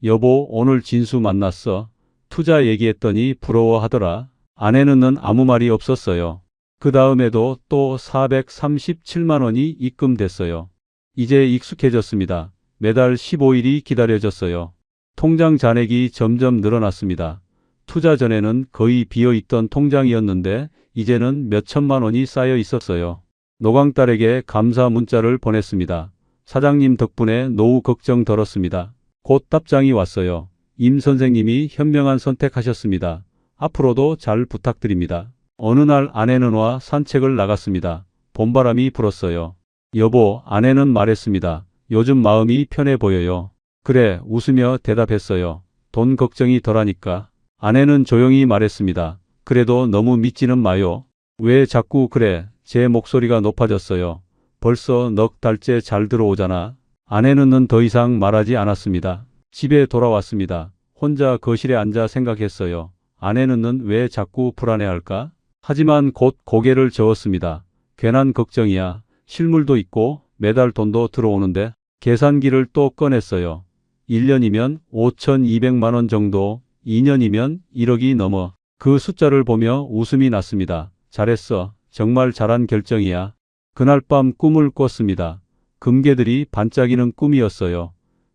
여보 오늘 진수 만났어. 투자 얘기했더니 부러워하더라. 아내는 아무 말이 없었어요. 그 다음에도 또 437만 원이 입금됐어요. 이제 익숙해졌습니다. 매달 15일이 기다려졌어요. 통장 잔액이 점점 늘어났습니다. 투자 전에는 거의 비어있던 통장이었는데 이제는 몇 천만 원이 쌓여 있었어요. 노광딸에게 감사 문자를 보냈습니다. 사장님 덕분에 노후 걱정 덜었습니다. 곧 답장이 왔어요. 임 선생님이 현명한 선택하셨습니다. 앞으로도 잘 부탁드립니다. 어느 날 아내는 와 산책을 나갔습니다. 봄바람이 불었어요. 여보, 아내는 말했습니다. 요즘 마음이 편해 보여요. 그래, 웃으며 대답했어요. 돈 걱정이 덜하니까. 아내는 조용히 말했습니다. 그래도 너무 믿지는 마요. 왜 자꾸 그래? 제 목소리가 높아졌어요. 벌써 넉 달째 잘 들어오잖아. 아내는 더 이상 말하지 않았습니다. 집에 돌아왔습니다. 혼자 거실에 앉아 생각했어요. 아내는 왜 자꾸 불안해할까? 하지만 곧 고개를 저었습니다. 괜한 걱정이야. 실물도 있고 매달 돈도 들어오는데. 계산기를 또 꺼냈어요. 1년이면 5,200만 원 정도, 2년이면 1억이 넘어. 그 숫자를 보며 웃음이 났습니다. 잘했어. 정말 잘한 결정이야. 그날 밤 꿈을 꿨습니다. 금괴들이 반짝이는 꿈이었어요.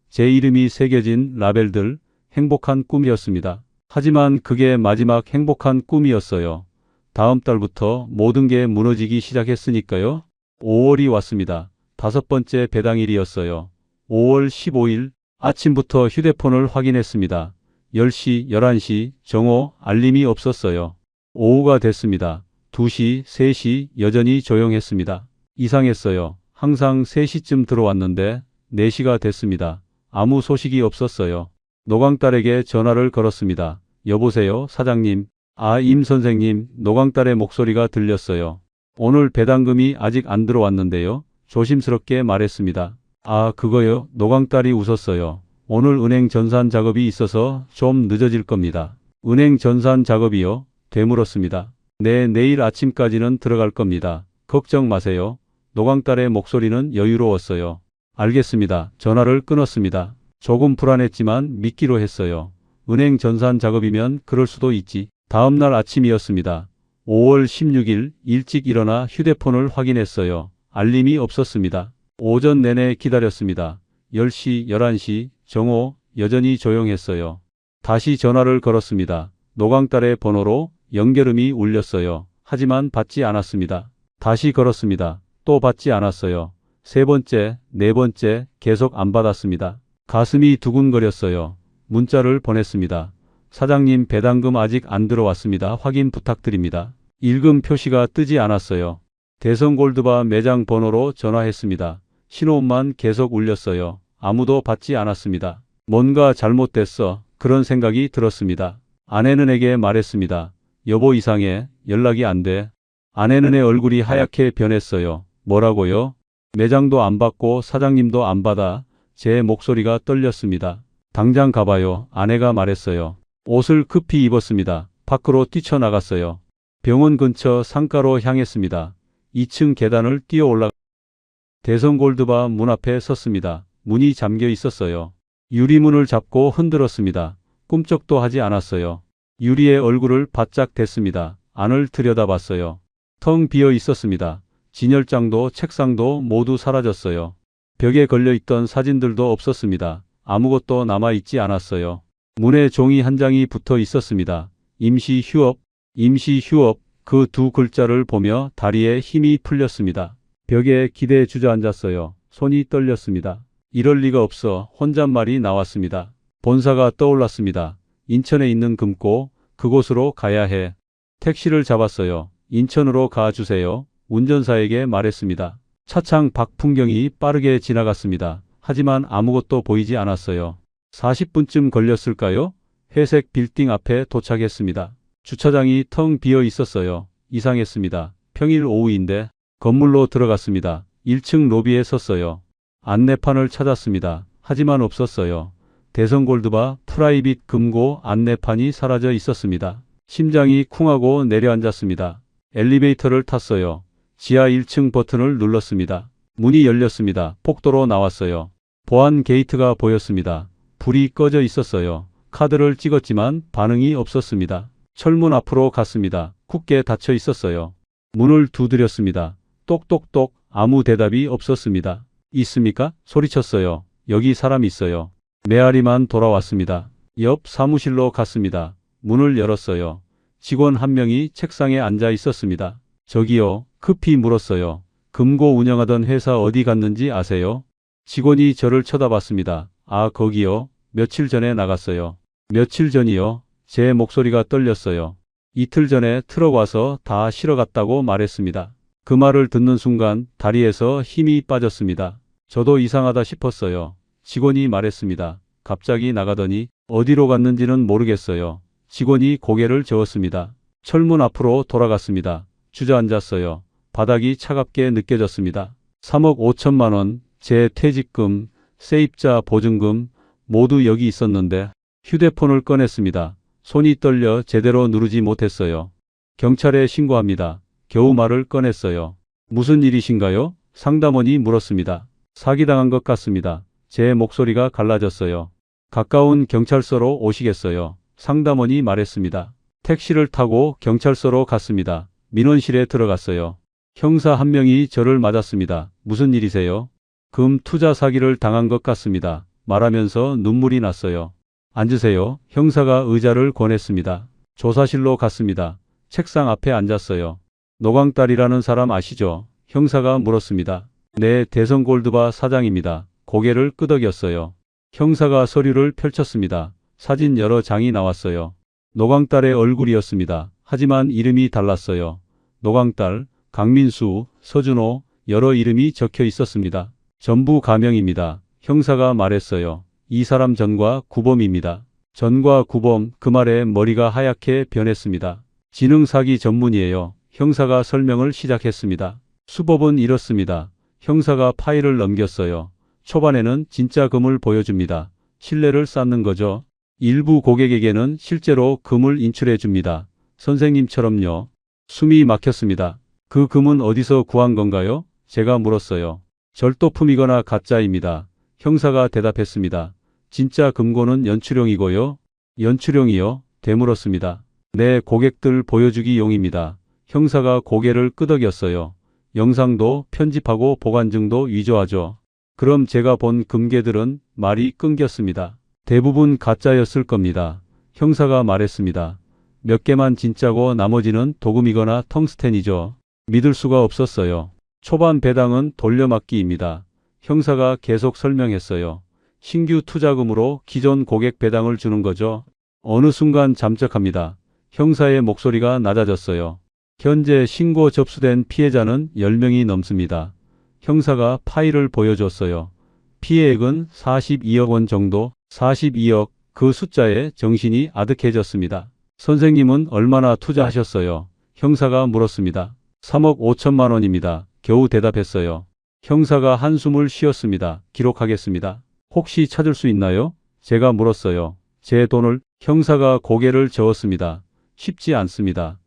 제 이름이 새겨진 라벨들, 행복한 꿈이었습니다. 하지만 그게 마지막 행복한 꿈이었어요. 다음 달부터 모든 게 무너지기 시작했으니까요. 5월이 왔습니다. 5번째 배당일이었어요. 5월 15일 아침부터 휴대폰을 확인했습니다. 10시, 11시, 정오, 알림이 없었어요. 오후가 됐습니다. 2시, 3시, 여전히 조용했습니다. 이상했어요. 항상 3시쯤 들어왔는데 4시가 됐습니다. 아무 소식이 없었어요. 노광딸에게 전화를 걸었습니다. 여보세요, 사장님. 아, 임 선생님, 노광딸의 목소리가 들렸어요. 오늘 배당금이 아직 안 들어왔는데요. 조심스럽게 말했습니다. 아, 그거요? 노광딸이 웃었어요. 오늘 은행 전산 작업이 있어서 좀 늦어질 겁니다. 은행 전산 작업이요? 되물었습니다. 네, 내일 아침까지는 들어갈 겁니다. 걱정 마세요. 노광딸의 목소리는 여유로웠어요. 알겠습니다. 전화를 끊었습니다. 조금 불안했지만 믿기로 했어요. 은행 전산 작업이면 그럴 수도 있지. 다음 날 아침이었습니다. 5월 16일 일찍 일어나 휴대폰을 확인했어요. 알림이 없었습니다. 오전 내내 기다렸습니다. 10시, 11시, 정오, 여전히 조용했어요. 다시 전화를 걸었습니다. 노광딸의 번호로 연결음이 울렸어요. 하지만 받지 않았습니다. 다시 걸었습니다. 또 받지 않았어요. 세 번째, 네 번째, 계속 안 받았습니다. 가슴이 두근거렸어요. 문자를 보냈습니다. 사장님, 배당금 아직 안 들어왔습니다. 확인 부탁드립니다. 읽음 표시가 뜨지 않았어요. 대성골드바 매장 번호로 전화했습니다. 신호음만 계속 울렸어요. 아무도 받지 않았습니다. 뭔가 잘못됐어. 그런 생각이 들었습니다. 아내는에게 말했습니다. 여보, 이상해. 연락이 안 돼. 아내는의 얼굴이 하얗게 변했어요. 뭐라고요? 매장도 안 받고 사장님도 안 받아. 제 목소리가 떨렸습니다. 당장 가봐요. 아내가 말했어요. 옷을 급히 입었습니다. 밖으로 뛰쳐나갔어요. 병원 근처 상가로 향했습니다. 2층 계단을 뛰어 올라 대성골드바 문 앞에 섰습니다. 문이 잠겨 있었어요. 유리문을 잡고 흔들었습니다. 꿈쩍도 하지 않았어요. 유리의 얼굴을 바짝 댔습니다. 안을 들여다봤어요. 텅 비어 있었습니다. 진열장도 책상도 모두 사라졌어요. 벽에 걸려있던 사진들도 없었습니다. 아무것도 남아있지 않았어요. 문에 종이 한 장이 붙어 있었습니다. 임시 휴업, 임시 휴업. 그 두 글자를 보며 다리에 힘이 풀렸습니다. 벽에 기대에 주저앉았어요. 손이 떨렸습니다. 이럴 리가 없어. 혼잣말이 나왔습니다. 본사가 떠올랐습니다. 인천에 있는 금고, 그곳으로 가야 해. 택시를 잡았어요. 인천으로 가주세요. 운전사에게 말했습니다. 차창 밖 풍경이 빠르게 지나갔습니다. 하지만 아무것도 보이지 않았어요. 40분쯤 걸렸을까요? 회색 빌딩 앞에 도착했습니다. 주차장이 텅 비어 있었어요. 이상했습니다. 평일 오후인데 건물로 들어갔습니다. 1층 로비에 섰어요. 안내판을 찾았습니다. 하지만 없었어요. 대성골드바 프라이빗 금고 안내판이 사라져 있었습니다. 심장이 쿵하고 내려앉았습니다. 엘리베이터를 탔어요. 지하 1층 버튼을 눌렀습니다. 문이 열렸습니다. 복도로 나왔어요. 보안 게이트가 보였습니다. 불이 꺼져 있었어요. 카드를 찍었지만 반응이 없었습니다. 철문 앞으로 갔습니다. 굳게 닫혀 있었어요. 문을 두드렸습니다. 똑똑똑. 아무 대답이 없었습니다. 있습니까? 소리쳤어요. 여기 사람 있어요. 메아리만 돌아왔습니다. 옆 사무실로 갔습니다. 문을 열었어요. 직원 한 명이 책상에 앉아 있었습니다. 저기요. 급히 물었어요. 금고 운영하던 회사 어디 갔는지 아세요? 직원이 저를 쳐다봤습니다. 아, 거기요. 며칠 전에 나갔어요. 며칠 전이요? 제 목소리가 떨렸어요. 이틀 전에 트럭 와서 다 실어갔다고 말했습니다. 그 말을 듣는 순간 다리에서 힘이 빠졌습니다. 저도 이상하다 싶었어요. 직원이 말했습니다. 갑자기 나가더니 어디로 갔는지는 모르겠어요. 직원이 고개를 저었습니다. 철문 앞으로 돌아갔습니다. 주저앉았어요. 바닥이 차갑게 느껴졌습니다. 3억 5천만 원, 제 퇴직금, 세입자 보증금 모두 여기 있었는데 휴대폰을 꺼냈습니다. 손이 떨려 제대로 누르지 못했어요. 경찰에 신고합니다. 겨우 말을 꺼냈어요. 무슨 일이신가요? 상담원이 물었습니다. 사기당한 것 같습니다. 제 목소리가 갈라졌어요. 가까운 경찰서로 오시겠어요? 상담원이 말했습니다. 택시를 타고 경찰서로 갔습니다. 민원실에 들어갔어요. 형사 한 명이 저를 맞았습니다. 무슨 일이세요? 금 투자 사기를 당한 것 같습니다. 말하면서 눈물이 났어요. 앉으세요. 형사가 의자를 권했습니다. 조사실로 갔습니다. 책상 앞에 앉았어요. 노광딸이라는 사람 아시죠? 형사가 물었습니다. 네, 대성골드바 사장입니다. 고개를 끄덕였어요. 형사가 서류를 펼쳤습니다. 사진 여러 장이 나왔어요. 노광딸의 얼굴이었습니다. 하지만 이름이 달랐어요. 노광딸, 강민수, 서준호, 여러 이름이 적혀 있었습니다. 전부 가명입니다. 형사가 말했어요. 이 사람 전과 구범입니다. 전과 구범, 그 말에 머리가 하얗게 변했습니다. 지능사기 전문이에요. 형사가 설명을 시작했습니다. 수법은 이렇습니다. 형사가 파일을 넘겼어요. 초반에는 진짜 금을 보여줍니다. 신뢰를 쌓는 거죠. 일부 고객에게는 실제로 금을 인출해 줍니다. 선생님처럼요. 숨이 막혔습니다. 그 금은 어디서 구한 건가요? 제가 물었어요. 절도품이거나 가짜입니다. 형사가 대답했습니다. 진짜 금고는 연출용이고요. 연출용이요? 되물었습니다. 네, 고객들 보여주기 용입니다. 형사가 고개를 끄덕였어요. 영상도 편집하고 보관증도 위조하죠. 그럼 제가 본 금괴들은? 말이 끊겼습니다. 대부분 가짜였을 겁니다. 형사가 말했습니다. 몇 개만 진짜고 나머지는 도금이거나 텅스텐이죠. 믿을 수가 없었어요. 초반 배당은 돌려막기입니다. 형사가 계속 설명했어요. 신규 투자금으로 기존 고객 배당을 주는 거죠. 어느 순간 잠적합니다. 형사의 목소리가 낮아졌어요. 현재 신고 접수된 피해자는 10명이 넘습니다. 형사가 파일을 보여줬어요. 피해액은 42억 원 정도. 42억, 그 숫자에 정신이 아득해졌습니다. 선생님은 얼마나 투자하셨어요? 형사가 물었습니다. 3억 5천만 원입니다. 겨우 대답했어요. 형사가 한숨을 쉬었습니다. 기록하겠습니다. 혹시 찾을 수 있나요? 제가 물었어요. 제 돈을? 형사가 고개를 저었습니다. 쉽지 않습니다.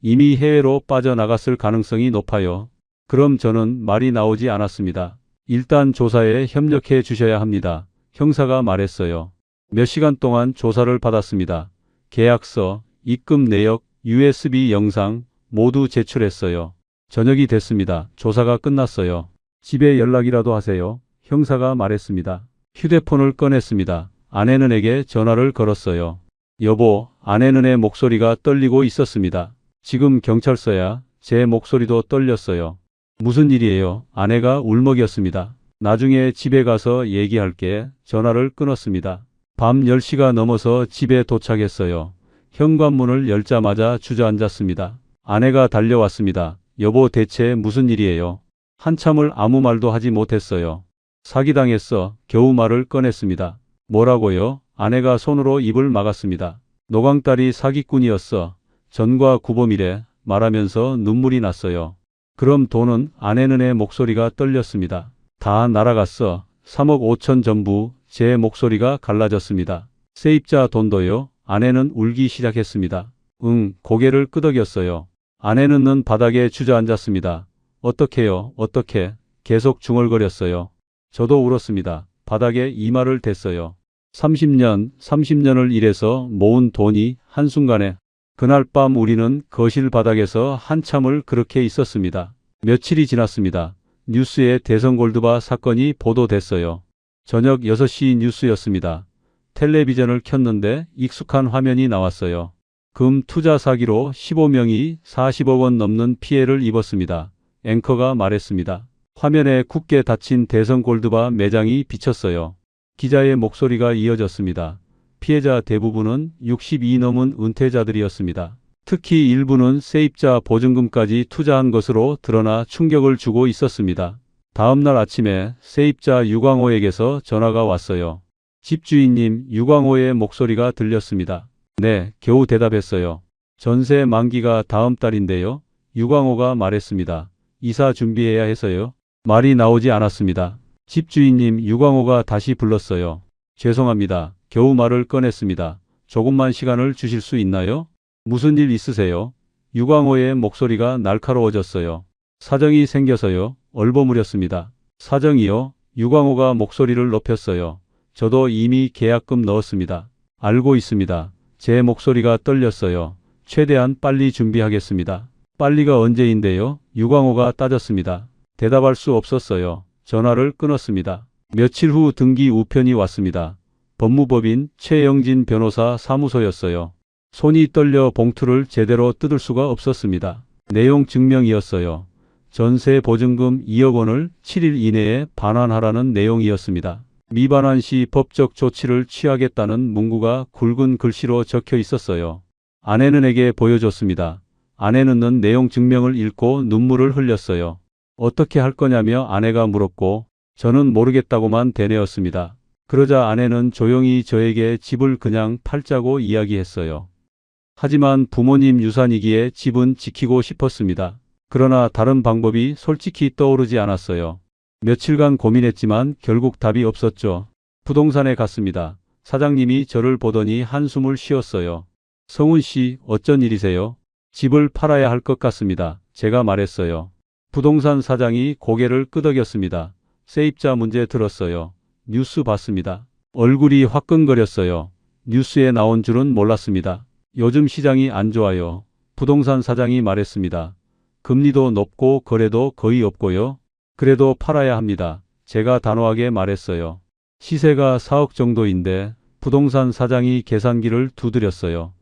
이미 해외로 빠져나갔을 가능성이 높아요. 그럼 저는 말이 나오지 않았습니다. 일단 조사에 협력해 주셔야 합니다. 형사가 말했어요. 몇 시간 동안 조사를 받았습니다. 계약서, 입금 내역, USB 영상 모두 제출했어요. 저녁이 됐습니다. 조사가 끝났어요. 집에 연락이라도 하세요. 형사가 말했습니다. 휴대폰을 꺼냈습니다. 아내는에게 전화를 걸었어요. 여보, 아내는의 목소리가 떨리고 있었습니다. 지금 경찰서야. 제 목소리도 떨렸어요. 무슨 일이에요? 아내가 울먹였습니다. 나중에 집에 가서 얘기할게. 전화를 끊었습니다. 밤 10시가 넘어서 집에 도착했어요. 현관문을 열자마자 주저앉았습니다. 아내가 달려왔습니다. 여보, 대체 무슨 일이에요? 한참을 아무 말도 하지 못했어요. 사기당했어. 겨우 말을 꺼냈습니다. 뭐라고요? 아내가 손으로 입을 막았습니다. 노광딸이 사기꾼이었어. 전과 구범이래. 말하면서 눈물이 났어요. 그럼 돈은? 아내는의 목소리가 떨렸습니다. 다 날아갔어. 3억 5천 전부. 제 목소리가 갈라졌습니다. 세입자 돈도요? 아내는 울기 시작했습니다. 응, 고개를 끄덕였어요. 아내는 바닥에 주저앉았습니다. 어떡해요? 어떻게? 계속 중얼거렸어요. 저도 울었습니다. 바닥에 이마를 댔어요. 30년을 일해서 모은 돈이 한순간에. 그날 밤 우리는 거실 바닥에서 한참을 그렇게 있었습니다. 며칠이 지났습니다. 뉴스에 대성골드바 사건이 보도됐어요. 저녁 6시 뉴스였습니다. 텔레비전을 켰는데 익숙한 화면이 나왔어요. 금 투자 사기로 15명이 40억 원 넘는 피해를 입었습니다. 앵커가 말했습니다. 화면에 굳게 닫힌 대성골드바 매장이 비쳤어요. 기자의 목소리가 이어졌습니다. 피해자 대부분은 62 넘은 은퇴자들이었습니다. 특히 일부는 세입자 보증금까지 투자한 것으로 드러나 충격을 주고 있었습니다. 다음날 아침에 세입자 유광호에게서 전화가 왔어요. 집주인님, 유광호의 목소리가 들렸습니다. 네, 겨우 대답했어요. 전세 만기가 다음 달인데요. 유광호가 말했습니다. 이사 준비해야 해서요. 말이 나오지 않았습니다. 집주인님, 유광호가 다시 불렀어요. 죄송합니다. 겨우 말을 꺼냈습니다. 조금만 시간을 주실 수 있나요? 무슨 일 있으세요? 유광호의 목소리가 날카로워졌어요. 사정이 생겨서요. 얼버무렸습니다. 사정이요? 유광호가 목소리를 높였어요. 저도 이미 계약금 넣었습니다. 알고 있습니다. 제 목소리가 떨렸어요. 최대한 빨리 준비하겠습니다. 빨리가 언제인데요? 유광호가 따졌습니다. 대답할 수 없었어요. 전화를 끊었습니다. 며칠 후 등기 우편이 왔습니다. 법무법인 최영진 변호사 사무소였어요. 손이 떨려 봉투를 제대로 뜯을 수가 없었습니다. 내용 증명이었어요. 전세 보증금 2억 원을 7일 이내에 반환하라는 내용이었습니다. 미반환 시 법적 조치를 취하겠다는 문구가 굵은 글씨로 적혀 있었어요. 아내는에게 보여줬습니다. 아내는 내용 증명을 읽고 눈물을 흘렸어요. 어떻게 할 거냐며 아내가 물었고 저는 모르겠다고만 대뇌었습니다. 그러자 아내는 조용히 저에게 집을 그냥 팔자고 이야기했어요. 하지만 부모님 유산이기에 집은 지키고 싶었습니다. 그러나 다른 방법이 솔직히 떠오르지 않았어요. 며칠간 고민했지만 결국 답이 없었죠. 부동산에 갔습니다. 사장님이 저를 보더니 한숨을 쉬었어요. 성훈 씨, 어쩐 일이세요? 집을 팔아야 할 것 같습니다. 제가 말했어요. 부동산 사장이 고개를 끄덕였습니다. 세입자 문제 들었어요. 뉴스 봤습니다. 얼굴이 화끈거렸어요. 뉴스에 나온 줄은 몰랐습니다. 요즘 시장이 안 좋아요. 부동산 사장이 말했습니다. 금리도 높고 거래도 거의 없고요. 그래도 팔아야 합니다. 제가 단호하게 말했어요. 시세가 4억 정도인데 부동산 사장이 계산기를 두드렸어요.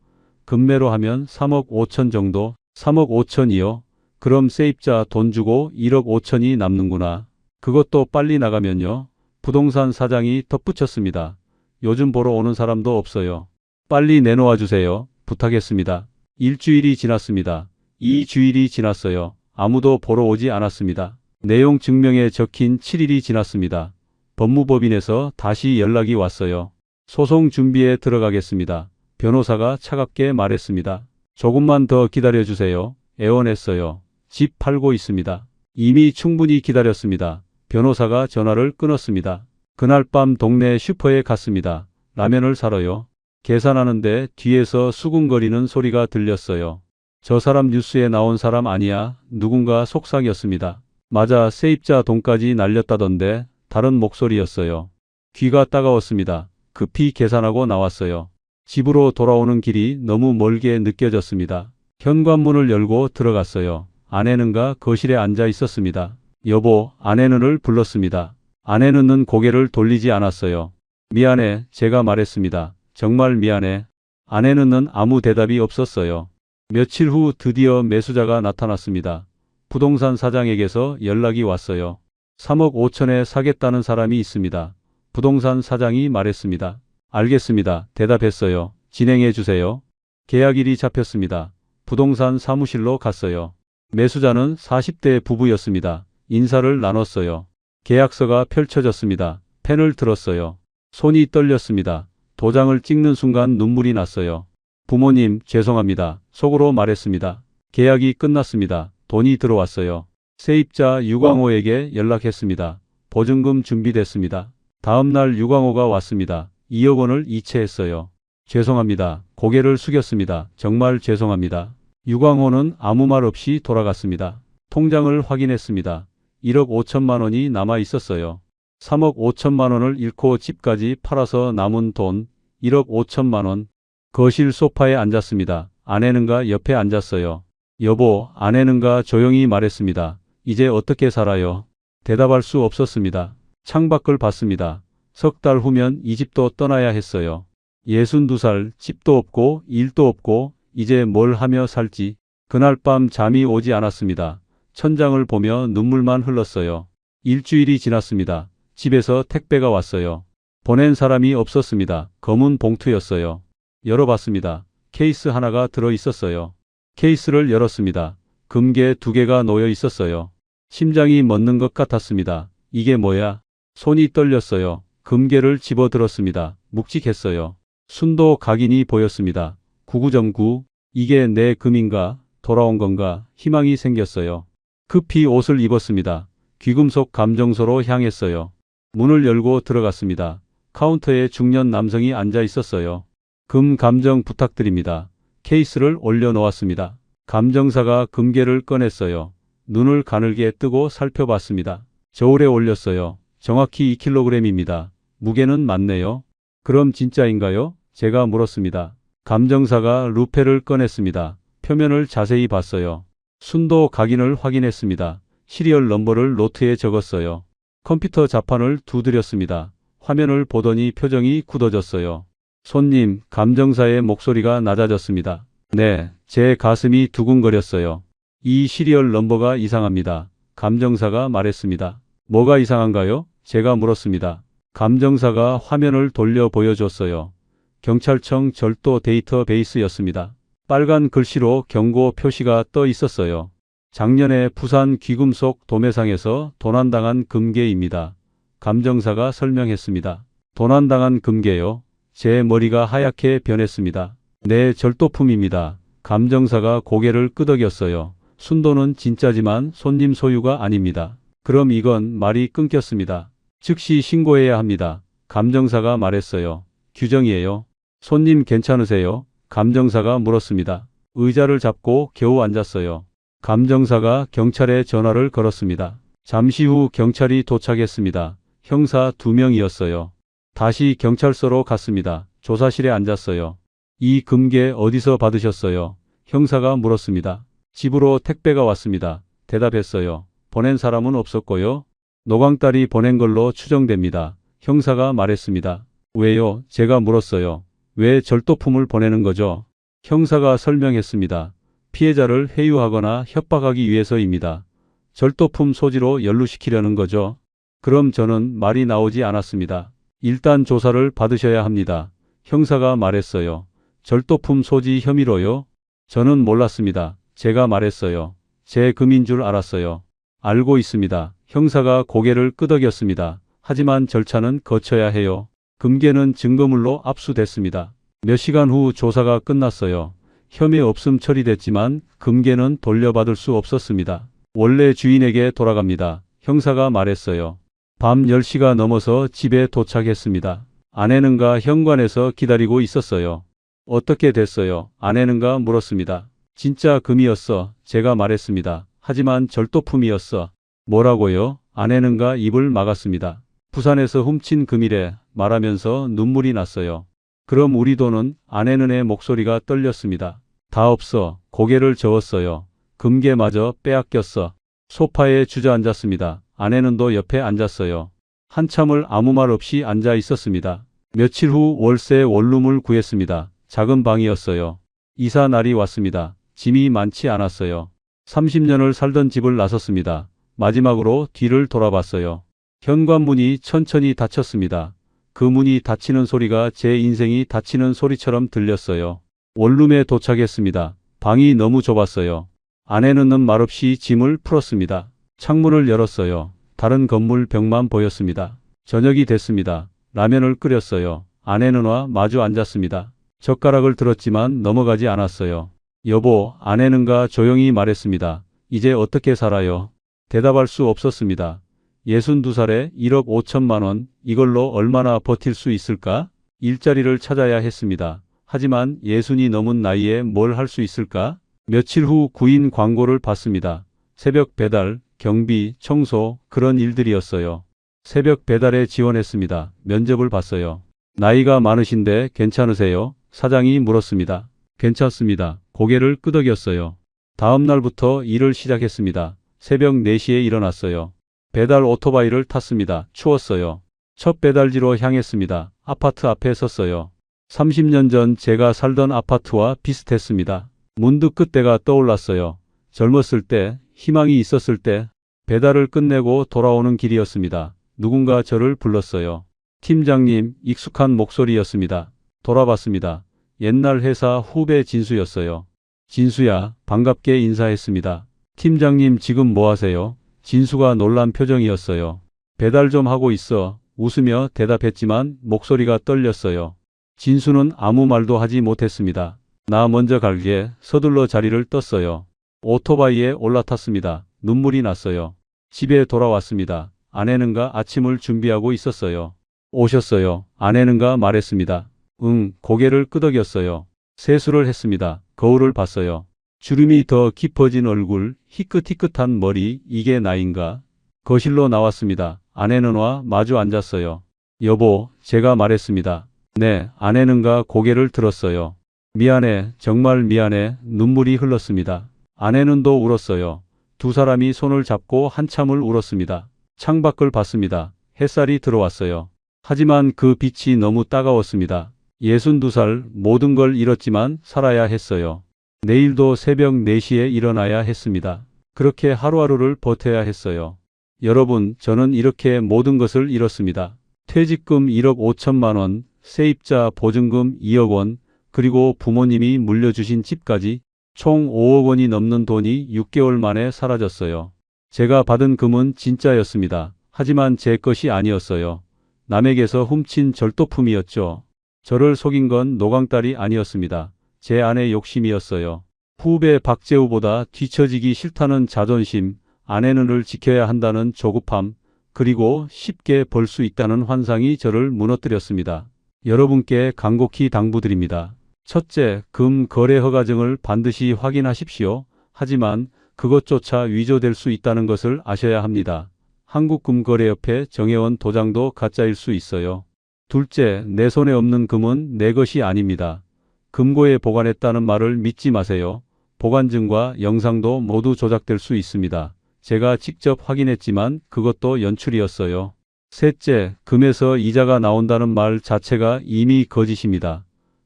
금매로 하면 3억 5천 정도. 3억 5천이요? 그럼 세입자 돈 주고 1억 5천이 남는구나. 그것도 빨리 나가면요. 부동산 사장이 덧붙였습니다. 요즘 보러 오는 사람도 없어요. 빨리 내놓아 주세요. 부탁했습니다. 일주일이 지났습니다. 2주일이 지났어요. 아무도 보러 오지 않았습니다. 내용 증명에 적힌 7일이 지났습니다. 법무법인에서 다시 연락이 왔어요. 소송 준비에 들어가겠습니다. 변호사가 차갑게 말했습니다. 조금만 더 기다려주세요. 애원했어요. 집 팔고 있습니다. 이미 충분히 기다렸습니다. 변호사가 전화를 끊었습니다. 그날 밤 동네 슈퍼에 갔습니다. 라면을 사러요. 계산하는데 뒤에서 수군거리는 소리가 들렸어요. 저 사람 뉴스에 나온 사람 아니야. 누군가 속삭였습니다. 맞아, 세입자 돈까지 날렸다던데. 다른 목소리였어요. 귀가 따가웠습니다. 급히 계산하고 나왔어요. 집으로 돌아오는 길이 너무 멀게 느껴졌습니다. 현관문을 열고 들어갔어요. 아내는가 거실에 앉아 있었습니다. 여보, 아내는을 불렀습니다. 아내는 고개를 돌리지 않았어요. 미안해, 제가 말했습니다. 정말 미안해. 아내는 아무 대답이 없었어요. 며칠 후 드디어 매수자가 나타났습니다. 부동산 사장에게서 연락이 왔어요. 3억 5천에 사겠다는 사람이 있습니다. 부동산 사장이 말했습니다. 알겠습니다. 대답했어요. 진행해 주세요. 계약일이 잡혔습니다. 부동산 사무실로 갔어요. 매수자는 40대 부부였습니다. 인사를 나눴어요. 계약서가 펼쳐졌습니다. 펜을 들었어요. 손이 떨렸습니다. 도장을 찍는 순간 눈물이 났어요. 부모님, 죄송합니다. 속으로 말했습니다. 계약이 끝났습니다. 돈이 들어왔어요. 세입자 유광호에게 연락했습니다. 보증금 준비됐습니다. 다음 날 유광호가 왔습니다. 2억 원을 이체했어요. 죄송합니다. 고개를 숙였습니다. 정말 죄송합니다. 유광호는 아무 말 없이 돌아갔습니다. 통장을 확인했습니다. 1억 5천만 원이 남아 있었어요. 3억 5천만 원을 잃고 집까지 팔아서 남은 돈 1억 5천만 원. 거실 소파에 앉았습니다. 아내는가 옆에 앉았어요. 여보, 아내는가 조용히 말했습니다. 이제 어떻게 살아요? 대답할 수 없었습니다. 창밖을 봤습니다. 석 달 후면 이 집도 떠나야 했어요. 62살, 집도 없고 일도 없고 이제 뭘 하며 살지. 그날 밤 잠이 오지 않았습니다. 천장을 보며 눈물만 흘렀어요. 일주일이 지났습니다. 집에서 택배가 왔어요. 보낸 사람이 없었습니다. 검은 봉투였어요. 열어봤습니다. 케이스 하나가 들어 있었어요. 케이스를 열었습니다. 금괴 2개가 놓여 있었어요. 심장이 멎는 것 같았습니다. 이게 뭐야? 손이 떨렸어요. 금괴를 집어들었습니다. 묵직했어요. 순도 각인이 보였습니다. 99.9. 이게 내 금인가? 돌아온 건가? 희망이 생겼어요. 급히 옷을 입었습니다. 귀금속 감정소로 향했어요. 문을 열고 들어갔습니다. 카운터에 중년 남성이 앉아 있었어요. 금 감정 부탁드립니다. 케이스를 올려놓았습니다. 감정사가 금괴를 꺼냈어요. 눈을 가늘게 뜨고 살펴봤습니다. 저울에 올렸어요. 정확히 2kg입니다. 무게는 맞네요. 그럼 진짜인가요? 제가 물었습니다. 감정사가 루페를 꺼냈습니다. 표면을 자세히 봤어요. 순도 각인을 확인했습니다. 시리얼 넘버를 노트에 적었어요. 컴퓨터 자판을 두드렸습니다. 화면을 보더니 표정이 굳어졌어요. 손님, 감정사의 목소리가 낮아졌습니다. 네, 제 가슴이 두근거렸어요. 이 시리얼 넘버가 이상합니다. 감정사가 말했습니다. 뭐가 이상한가요? 제가 물었습니다. 감정사가 화면을 돌려 보여줬어요. 경찰청 절도 데이터베이스였습니다. 빨간 글씨로 경고 표시가 떠 있었어요. 작년에 부산 귀금속 도매상에서 도난당한 금괴입니다. 감정사가 설명했습니다. 도난당한 금괴요? 제 머리가 하얗게 변했습니다. 네, 절도품입니다. 감정사가 고개를 끄덕였어요. 순도는 진짜지만 손님 소유가 아닙니다. 그럼 이건 말이 끊겼습니다. 즉시 신고해야 합니다. 감정사가 말했어요. 규정이에요. 손님 괜찮으세요? 감정사가 물었습니다. 의자를 잡고 겨우 앉았어요. 감정사가 경찰에 전화를 걸었습니다. 잠시 후 경찰이 도착했습니다. 형사 2명이었어요. 다시 경찰서로 갔습니다. 조사실에 앉았어요. 이 금괴 어디서 받으셨어요? 형사가 물었습니다. 집으로 택배가 왔습니다. 대답했어요. 보낸 사람은 없었고요. 노광딸이 보낸 걸로 추정됩니다. 형사가 말했습니다. 왜요? 제가 물었어요. 왜 절도품을 보내는 거죠? 형사가 설명했습니다. 피해자를 회유하거나 협박하기 위해서입니다. 절도품 소지로 연루시키려는 거죠. 그럼 저는 말이 나오지 않았습니다. 일단 조사를 받으셔야 합니다. 형사가 말했어요. 절도품 소지 혐의로요? 저는 몰랐습니다. 제가 말했어요. 제 금인 줄 알았어요. 알고 있습니다. 형사가 고개를 끄덕였습니다. 하지만 절차는 거쳐야 해요. 금괴는 증거물로 압수됐습니다. 몇 시간 후 조사가 끝났어요. 혐의 없음 처리됐지만 금괴는 돌려받을 수 없었습니다. 원래 주인에게 돌아갑니다. 형사가 말했어요. 밤 10시가 넘어서 집에 도착했습니다. 아내는가 현관에서 기다리고 있었어요. 어떻게 됐어요? 아내는가 물었습니다. 진짜 금이었어. 제가 말했습니다. 하지만 절도품이었어. 뭐라고요? 아내는가 입을 막았습니다. 부산에서 훔친 금이래 말하면서 눈물이 났어요. 그럼 우리 돈은? 아내는의 목소리가 떨렸습니다. 다 없어. 고개를 저었어요. 금괴마저 빼앗겼어. 소파에 주저앉았습니다. 아내는도 옆에 앉았어요. 한참을 아무 말 없이 앉아 있었습니다. 며칠 후 월세 원룸을 구했습니다. 작은 방이었어요. 이사 날이 왔습니다. 짐이 많지 않았어요. 30년을 살던 집을 나섰습니다. 마지막으로 뒤를 돌아봤어요. 현관문이 천천히 닫혔습니다. 그 문이 닫히는 소리가 제 인생이 닫히는 소리처럼 들렸어요. 원룸에 도착했습니다. 방이 너무 좁았어요. 아내는 말없이 짐을 풀었습니다. 창문을 열었어요. 다른 건물 벽만 보였습니다. 저녁이 됐습니다. 라면을 끓였어요. 아내는와 마주 앉았습니다. 젓가락을 들었지만 넘어가지 않았어요. 여보, 아내는가 조용히 말했습니다. 이제 어떻게 살아요? 대답할 수 없었습니다. 62살에 1억 5천만 원, 이걸로 얼마나 버틸 수 있을까? 일자리를 찾아야 했습니다. 하지만 60이 넘은 나이에 뭘 할 수 있을까? 며칠 후 구인 광고를 봤습니다. 새벽 배달, 경비, 청소, 그런 일들이었어요. 새벽 배달에 지원했습니다. 면접을 봤어요. 나이가 많으신데 괜찮으세요? 사장이 물었습니다. 괜찮습니다. 고개를 끄덕였어요. 다음 날부터 일을 시작했습니다. 새벽 4시에 일어났어요. 배달 오토바이를 탔습니다. 추웠어요. 첫 배달지로 향했습니다. 아파트 앞에 섰어요. 30년 전 제가 살던 아파트와 비슷했습니다. 문득 그때가 떠올랐어요. 젊었을 때, 희망이 있었을 때, 배달을 끝내고 돌아오는 길이었습니다. 누군가 저를 불렀어요. 팀장님, 익숙한 목소리였습니다. 돌아봤습니다. 옛날 회사 후배 진수였어요. 진수야, 반갑게 인사했습니다. 팀장님 지금 뭐 하세요? 진수가 놀란 표정이었어요. 배달 좀 하고 있어. 웃으며 대답했지만 목소리가 떨렸어요. 진수는 아무 말도 하지 못했습니다. 나 먼저 갈게. 서둘러 자리를 떴어요. 오토바이에 올라탔습니다. 눈물이 났어요. 집에 돌아왔습니다. 아내는가 아침을 준비하고 있었어요. 오셨어요. 아내는가 말했습니다. 응, 고개를 끄덕였어요. 세수를 했습니다. 거울을 봤어요. 주름이 더 깊어진 얼굴, 희끗희끗한 머리, 이게 나인가? 거실로 나왔습니다. 아내는와 마주 앉았어요. 여보, 제가 말했습니다. 네, 아내는가 고개를 들었어요. 미안해, 정말 미안해. 눈물이 흘렀습니다. 아내는도 울었어요. 두 사람이 손을 잡고 한참을 울었습니다. 창밖을 봤습니다. 햇살이 들어왔어요. 하지만 그 빛이 너무 따가웠습니다. 62살 모든 걸 잃었지만 살아야 했어요. 내일도 새벽 4시에 일어나야 했습니다. 그렇게 하루하루를 버텨야 했어요. 여러분, 저는 이렇게 모든 것을 잃었습니다. 퇴직금 1억 5천만 원, 세입자 보증금 2억 원, 그리고 부모님이 물려주신 집까지 총 5억 원이 넘는 돈이 6개월 만에 사라졌어요. 제가 받은 금은 진짜였습니다. 하지만 제 것이 아니었어요. 남에게서 훔친 절도품이었죠. 저를 속인 건 노광딸이 아니었습니다. 제 아내 욕심이었어요. 후배 박재우보다 뒤처지기 싫다는 자존심, 아내는 지켜야 한다는 조급함, 그리고 쉽게 벌 수 있다는 환상이 저를 무너뜨렸습니다. 여러분께 간곡히 당부드립니다. 첫째, 금 거래 허가증을 반드시 확인하십시오. 하지만 그것조차 위조될 수 있다는 것을 아셔야 합니다. 한국금거래협회 정회원 도장도 가짜일 수 있어요. 둘째, 내 손에 없는 금은 내 것이 아닙니다. 금고에 보관했다는 말을 믿지 마세요. 보관증과 영상도 모두 조작될 수 있습니다. 제가 직접 확인했지만 그것도 연출이었어요. 셋째, 금에서 이자가 나온다는 말 자체가 이미 거짓입니다.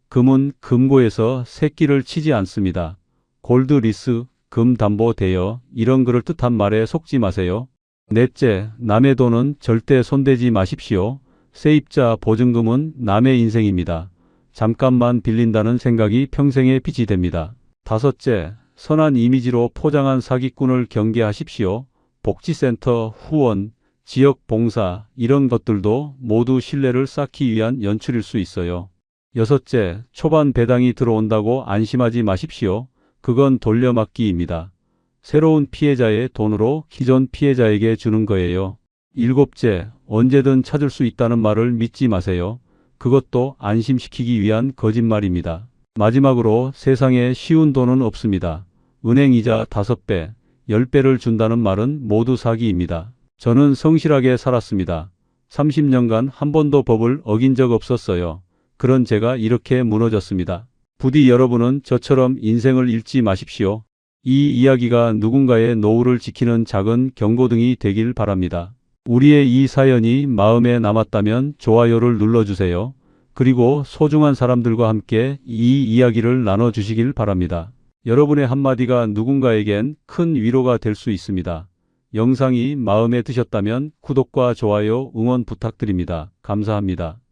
금은 금고에서 새끼를 치지 않습니다. 골드리스, 금담보대여 이런 그럴듯한 말에 속지 마세요. 넷째, 남의 돈은 절대 손대지 마십시오. 세입자 보증금은 남의 인생입니다. 잠깐만 빌린다는 생각이 평생의 빚이 됩니다. 다섯째, 선한 이미지로 포장한 사기꾼을 경계하십시오. 복지센터, 후원, 지역 봉사 이런 것들도 모두 신뢰를 쌓기 위한 연출일 수 있어요. 여섯째, 초반 배당이 들어온다고 안심하지 마십시오. 그건 돌려막기입니다. 새로운 피해자의 돈으로 기존 피해자에게 주는 거예요. 일곱째, 언제든 찾을 수 있다는 말을 믿지 마세요. 그것도 안심시키기 위한 거짓말입니다. 마지막으로 세상에 쉬운 돈은 없습니다. 은행 이자 5배, 10배를 준다는 말은 모두 사기입니다. 저는 성실하게 살았습니다. 30년간 한 번도 법을 어긴 적 없었어요. 그런 제가 이렇게 무너졌습니다. 부디 여러분은 저처럼 인생을 잃지 마십시오. 이 이야기가 누군가의 노후를 지키는 작은 경고등이 되길 바랍니다. 우리의 이 사연이 마음에 남았다면 좋아요를 눌러주세요. 그리고 소중한 사람들과 함께 이 이야기를 나눠주시길 바랍니다. 여러분의 한마디가 누군가에겐 큰 위로가 될 수 있습니다. 영상이 마음에 드셨다면 구독과 좋아요 응원 부탁드립니다. 감사합니다.